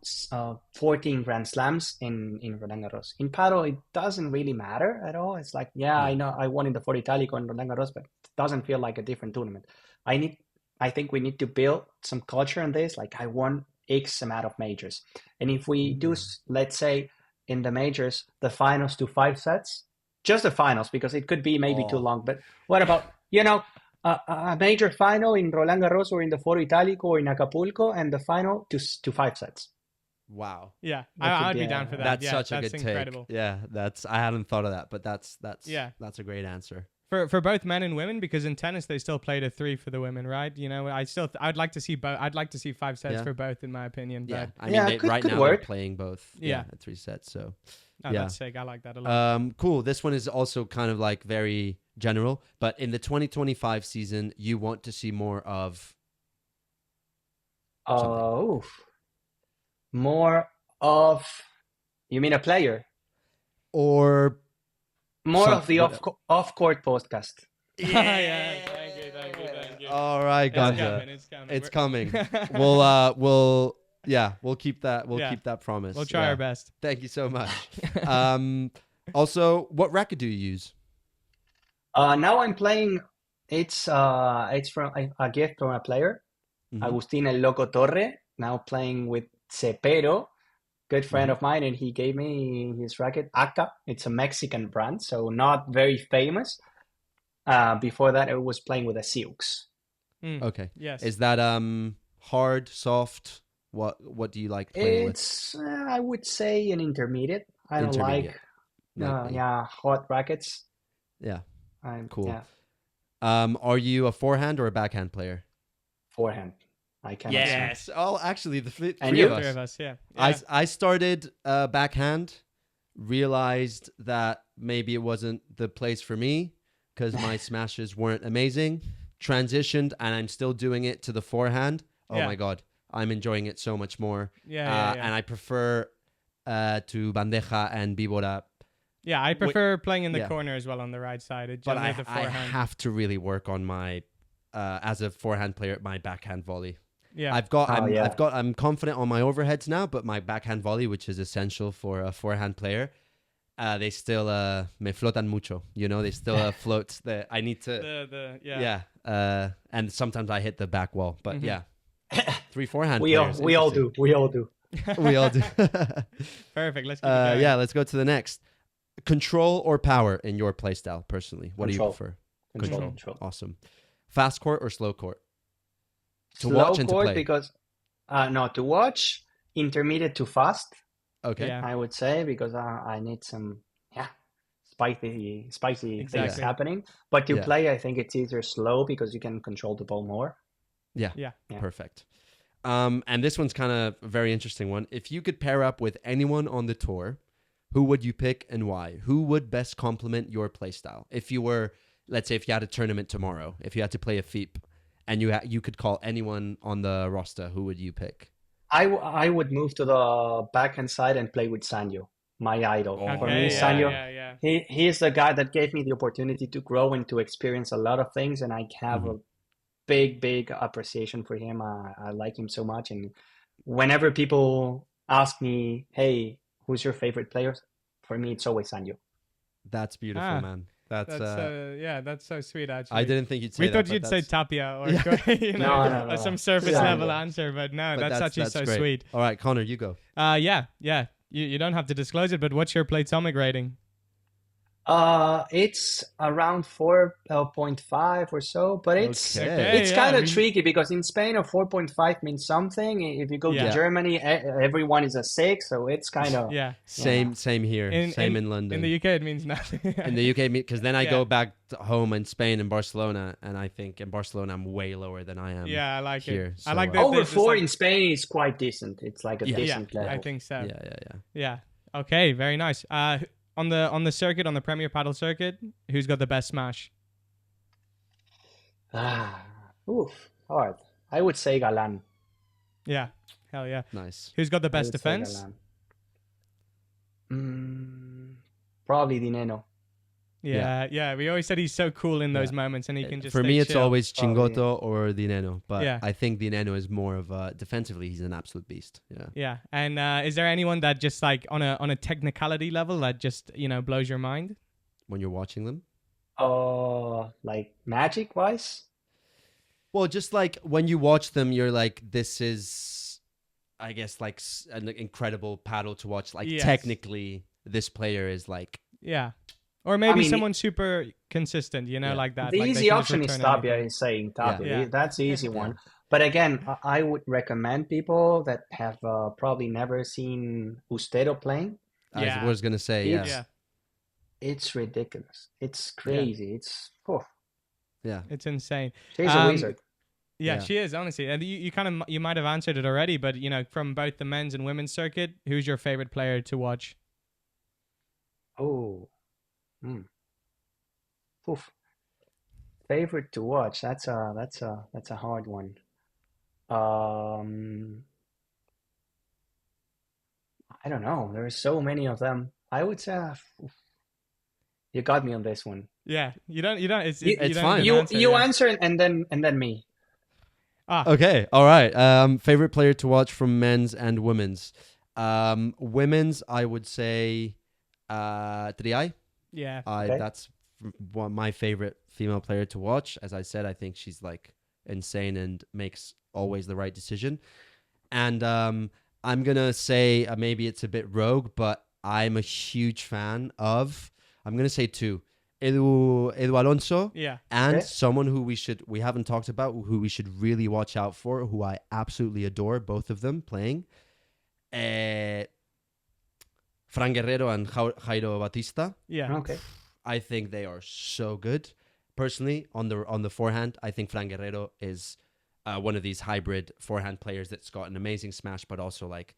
14 Grand Slams in Roland Garros. In paddle, it doesn't really matter at all. It's like, I know I won in the Foro Italico and Roland Garros, but it doesn't feel like a different tournament. I think we need to build some culture on this. Like I won X amount of majors. And if we do, let's say in the majors, the finals to 5 sets, just the finals, because it could be maybe too long. But what about, a major final in Roland Garros or in the Foro Italico or in Acapulco and the final to 5 sets? Wow. Yeah, I'd be down for that. That's such a good incredible take. Yeah, I hadn't thought of that, but that's a great answer. For both men and women, because in tennis they still play to 3 for the women, right? I'd like to see both. I'd like to see 5 sets for both, in my opinion. Yeah, but I mean, right now they're playing both. At 3 sets. So, that's sick. I like that a lot. Cool. This one is also kind of like very general, but in the 2025 season, you want to see more of. More of. You mean a player? Or. More of the off-court podcast. Yeah. Thank you. All right, Gonza. It's coming. We'll keep that. We'll keep that promise. We'll try our best. Thank you so much. Also, what racket do you use? Now I'm playing. It's from a gift from a player, Agustín El Loco Torre. Now playing with Cepero. Good friend of mine, and he gave me his racket, Aka. It's a Mexican brand, so not very famous. Before that, I was playing with a Siux. Okay. Yes. Is that hard, soft? What do you like playing with? I would say an intermediate. I don't like hot rackets. Yeah. Cool. Yeah. Are you a forehand or a backhand player? Forehand. I can. Yes. Oh, actually, the three of us. Yeah. I started backhand, realized that maybe it wasn't the place for me because my smashes weren't amazing. Transitioned, and I'm still doing it to the forehand. Oh my god, I'm enjoying it so much more. And I prefer to bandeja and víbora. Yeah, I prefer playing in the corner as well on the right side. But I have to really work on my as a forehand player, my backhand volley. Yeah, I'm confident on my overheads now, but my backhand volley, which is essential for a forehand player, They still me flotan mucho. You know, they still float. I need to. And sometimes I hit the back wall, but yeah, 3 forehand players. We all do. We all do. Perfect. Let's keep it going. Yeah, let's go to the next. Control or power in your playstyle, personally? What Control. do you prefer? Control. Awesome. Fast court or slow court? To Slow watch and to court play. because no, to watch, intermediate to fast. Okay. Yeah. I would say because I need some spicy things Exactly. happening. But to Yeah. play, I think it's easier slow because you can control the ball more. Yeah. Yeah. Perfect. And this one's kind of a very interesting one. If you could pair up with anyone on the tour, who would you pick and why? Who would best complement your playstyle? If you were, let's say, if you had a tournament tomorrow, if you had to play a FIP, and you could call anyone on the roster, who would you pick? I would move to the backhand side and play with Sanyo, my idol. Oh, For Okay, me, yeah, Sanyo, yeah. he's the guy that gave me the opportunity to grow and to experience a lot of things, and I have a big appreciation for him. I like him so much, and whenever people ask me, "Hey, who's your favorite player?" For me, it's always Sanyo. That's beautiful, man. That's so sweet. Actually, I didn't think you'd say we that. thought you'd say Tapia or No. some surface Yeah. level answer, but no, that's actually so great. sweet. All right, Connor, you go. Yeah. You don't have to disclose it, but what's your Playtomic rating? It's around 4.5 or so, but it's Okay. it's kind of tricky because in Spain a 4.5 means something. If you go to Germany, everyone is a 6, so it's kind of Same here. In London. In the UK, it means nothing. In the UK, because then I go back home in Spain in Barcelona, and I think in Barcelona I'm way lower than I am. Yeah, I like here. it. So, I like that. Over 4 in Spain is quite decent. It's like a decent level. I think so. Yeah. Okay, very nice. On the circuit, on the Premier Padel circuit, who's got the best smash? Hard. I would say Galan. Yeah, hell yeah. Nice. Who's got the I best would say defense? Galan. Probably Dineno. Yeah. We always said he's so cool in those moments, and he can just. For stay me, it's chill. always Chingoto or Dineno, but Yeah. I think Dineno is more of a defensively. He's an absolute beast. Yeah. Yeah, and is there anyone that just like on a technicality level that just blows your mind? When you're watching them. Like magic wise. Well, just like when you watch them, you're like, this is, I guess, like an incredible paddle to watch. Like technically, this player is like. Yeah. Or maybe someone super consistent, like that. The like easy option is Tapia, is saying Tapia. Yeah. That's the easy one. But again, I would recommend people that have probably never seen Ustero playing. I was going to say, It's ridiculous. It's crazy. It's it's insane. She's a wizard. Yeah, she is, honestly. And you might have answered it already, but from both the men's and women's circuit, who's your favorite player to watch? Favorite to watch. That's a hard one. I don't know. There are so many of them. I would say you got me on this one. Yeah, you don't. It's fine. You answer and then me. Okay. All right. Favorite player to watch from men's and women's. Women's, I would say, Triay. Yeah. That's my favorite female player to watch. As I said, I think she's like insane and makes always the right decision. And I'm gonna say maybe it's a bit rogue, but I'm a huge fan of. I'm gonna say 2. Edu Alonso, and someone who we haven't talked about, who we should really watch out for, who I absolutely adore, both of them playing. Fran Guerrero and Jairo Batista. Yeah. Okay. I think they are so good. Personally, on the forehand, I think Fran Guerrero is one of these hybrid forehand players that's got an amazing smash, but also like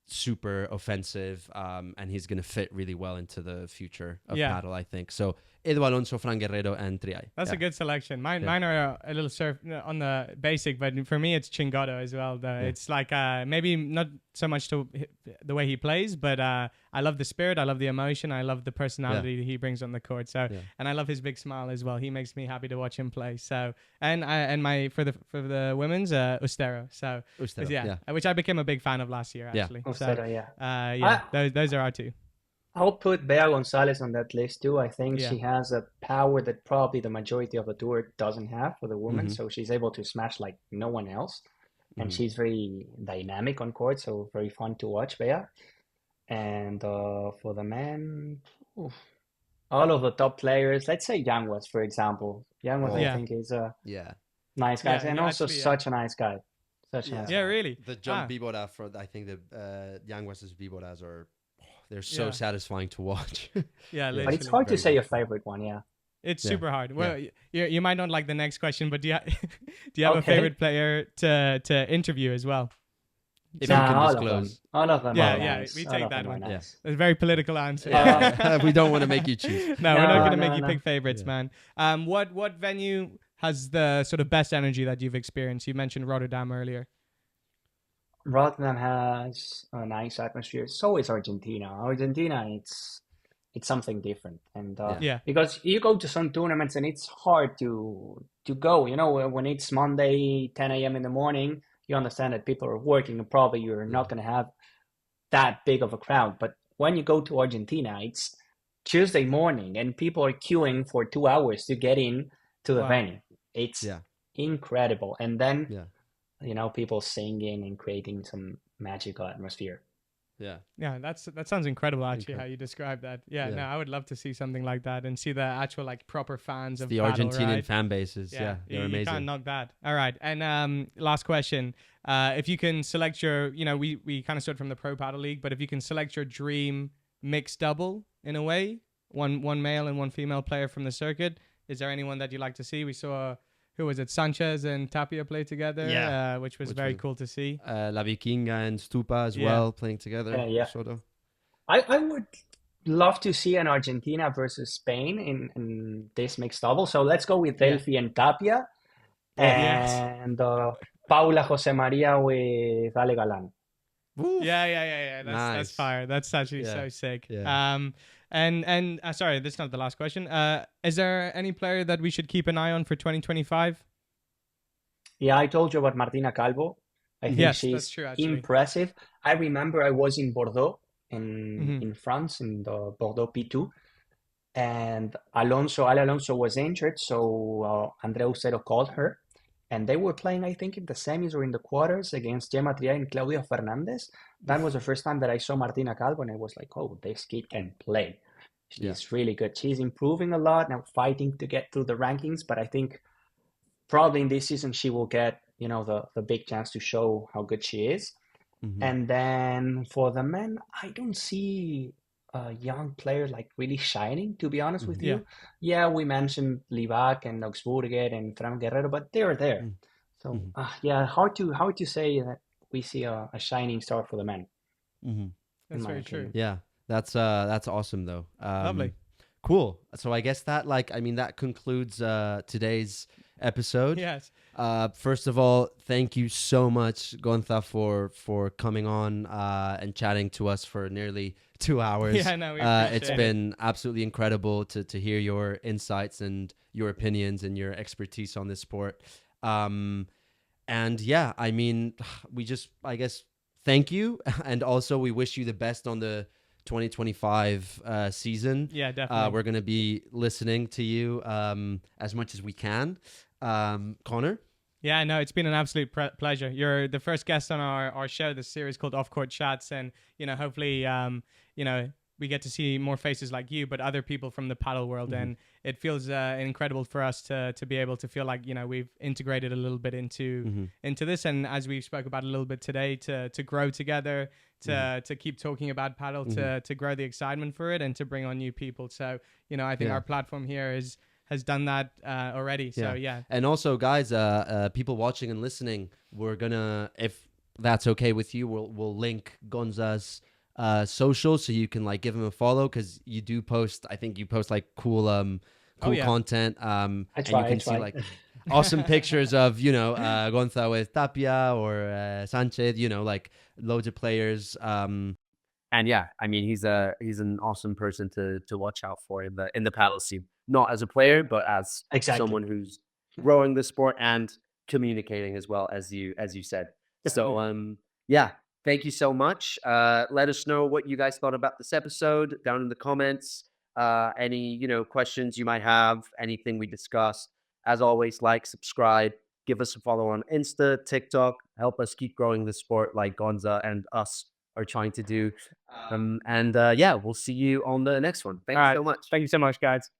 super offensive, and he's going to fit really well into the future of paddle, I think. So Edu Alonso, Fran Guerrero, and Triay. That's a good selection. Mine are a little surf on the basic, but for me it's Chingato as well. It's like maybe not so much to the way he plays, but I love the spirit, I love the emotion, I love the personality that he brings on the court. So and I love his big smile as well. He makes me happy to watch him play. So and my for the women's Ustero. So Ustero, which I became a big fan of last year actually. Ustero, those are our 2. I'll put Bea Gonzalez on that list too. I think Yeah. she has a power that probably the majority of the tour doesn't have for the women. Mm-hmm. So she's able to smash like no one else. And Mm-hmm. she's very dynamic on court, so very fun to watch, Bea. And for the men, oof, all of the top players, let's say Yanguas, for example. Yanguas, I Oh, Yeah. think, is a yeah. nice guy, Yeah. and He also actually. Yeah. such a nice guy. Such a Yeah. nice Yeah. guy. Really. The jump Ah. bibora for I think the Yanguas biboras are they're so Yeah. satisfying to watch. Yeah. Yeah. But it's Literally. hard to Very say a difficult. favorite one, yeah. It's Yeah. super hard. Yeah. Well, you might not like the next question, but do you do you have a Okay. favorite player to interview as well? If you Nah, can all of them. disclose. All of them Yeah, are yeah, nice. we All take of that them are one. Yeah. nice. It's a very political answer. We don't want to make you choose. No, we're not No, going to make no, you no. pick favorites, Yeah. man. What venue has the sort of best energy that you've experienced? You mentioned Rotterdam earlier. Rotterdam has a nice atmosphere. So is Argentina. Argentina, it's something different, and Yeah. Yeah. because you go to some tournaments and it's hard to go. You know, when it's Monday 10 a.m. in the morning, you understand that people are working and probably you're Yeah. not going to have that big of a crowd. But when you go to Argentina, it's Tuesday morning and people are queuing for 2 hours to get in to the Wow. venue. It's Yeah. incredible, and then Yeah. you know, people singing and creating some magical atmosphere. Yeah. Yeah, that sounds incredible actually how Incredible. you describe that. Yeah, Yeah. no, I would love to see something like that and see the actual like proper fans It's of the paddle, Argentinian right? fan bases. Yeah. They're you can't amazing. knock that. All right, and last question: if you can select your, we kind of started from the Pro Paddle League, but if you can select your dream mixed double in a way, one male and one female player from the circuit, is there anyone that you like to see? We saw who was it, Sanchez and Tapia play together, Yeah. which was Which very was- cool to see. La Vikinga and Stupa as Yeah. well playing together. Yeah. Sort of. I would love to see an Argentina versus Spain in this mixed double. So let's go with Yeah. Delphi and Tapia, Yes. and Paula Jose Maria with Ale Galan. Woo. Yeah. That's Nice. fire. That's actually Yeah. so sick. Yeah. And sorry, this is not the last question. Is there any player that we should keep an eye on for 2025? Yeah, I told you about Martina Calvo. I think Yes, she's that's true, actually. impressive. I remember I was in Bordeaux Mhm. in France in the Bordeaux P2, and Ale Alonso was injured, so Andrea Ucero called her, and they were playing, I think, in the semis or in the quarters against Gemma Triay and Claudia Fernandez. That was the first time that I saw Martina Calvo, and I was like, oh, this kid can play. She's really good. She's improving a lot now, fighting to get through the rankings, but I think probably in this season she will get, you know, the big chance to show how good she is. Mhm. And then for the men, I don't see a young player like really shining, to be honest with you. Yeah, we mentioned Livac and Augsburger and Fran Guerrero, but they're there. Mm. So Mhm. yeah, hard to say that we see a shining star for the men. Mhm. That's my very true. opinion. Yeah. That's awesome though. Lovely. Cool. So I guess that concludes today's episode. Yes. First of all, thank you so much, Gonza, for coming on and chatting to us for nearly 2 hours. Yeah, no, we appreciate It's it. been absolutely incredible to hear your insights and your opinions and your expertise on this sport. And yeah, I mean, I guess, thank you. And also we wish you the best on the 2025 season. Yeah, definitely. We're going to be listening to you as much as we can. Connor? Yeah, no, it's been an absolute pleasure. You're the first guest on our show, this series called Off Court Chats, and hopefully, we get to see more faces like you, but other people from the paddle world, and it feels incredible for us to be able to feel like we've integrated a little bit into this, and as we spoke about a little bit today, to grow together, to keep talking about paddle, to grow the excitement for it, and to bring on new people. So I think our platform here has done that already. So yeah. And also, guys, people watching and listening, we're gonna, if that's okay with you, we'll link Gonza's social, so you can like give him a follow, because you do post. I think you post like cool content. And you can see like awesome pictures of Gonza with Tapia or Sanchez. Like loads of players. And yeah, I mean, he's an awesome person to watch out for in the paddle scene. Not as a player, but as someone who's growing the sport and communicating as well, as you said. So yeah, thank you so much. Let us know what you guys thought about this episode down in the comments. Any, questions you might have, anything we discussed. As always, like, subscribe, give us a follow on Insta, TikTok, help us keep growing the sport like Gonza and us are trying to do. And yeah, we'll see you on the next one. Thank All you right. so much. Thank you so much, guys.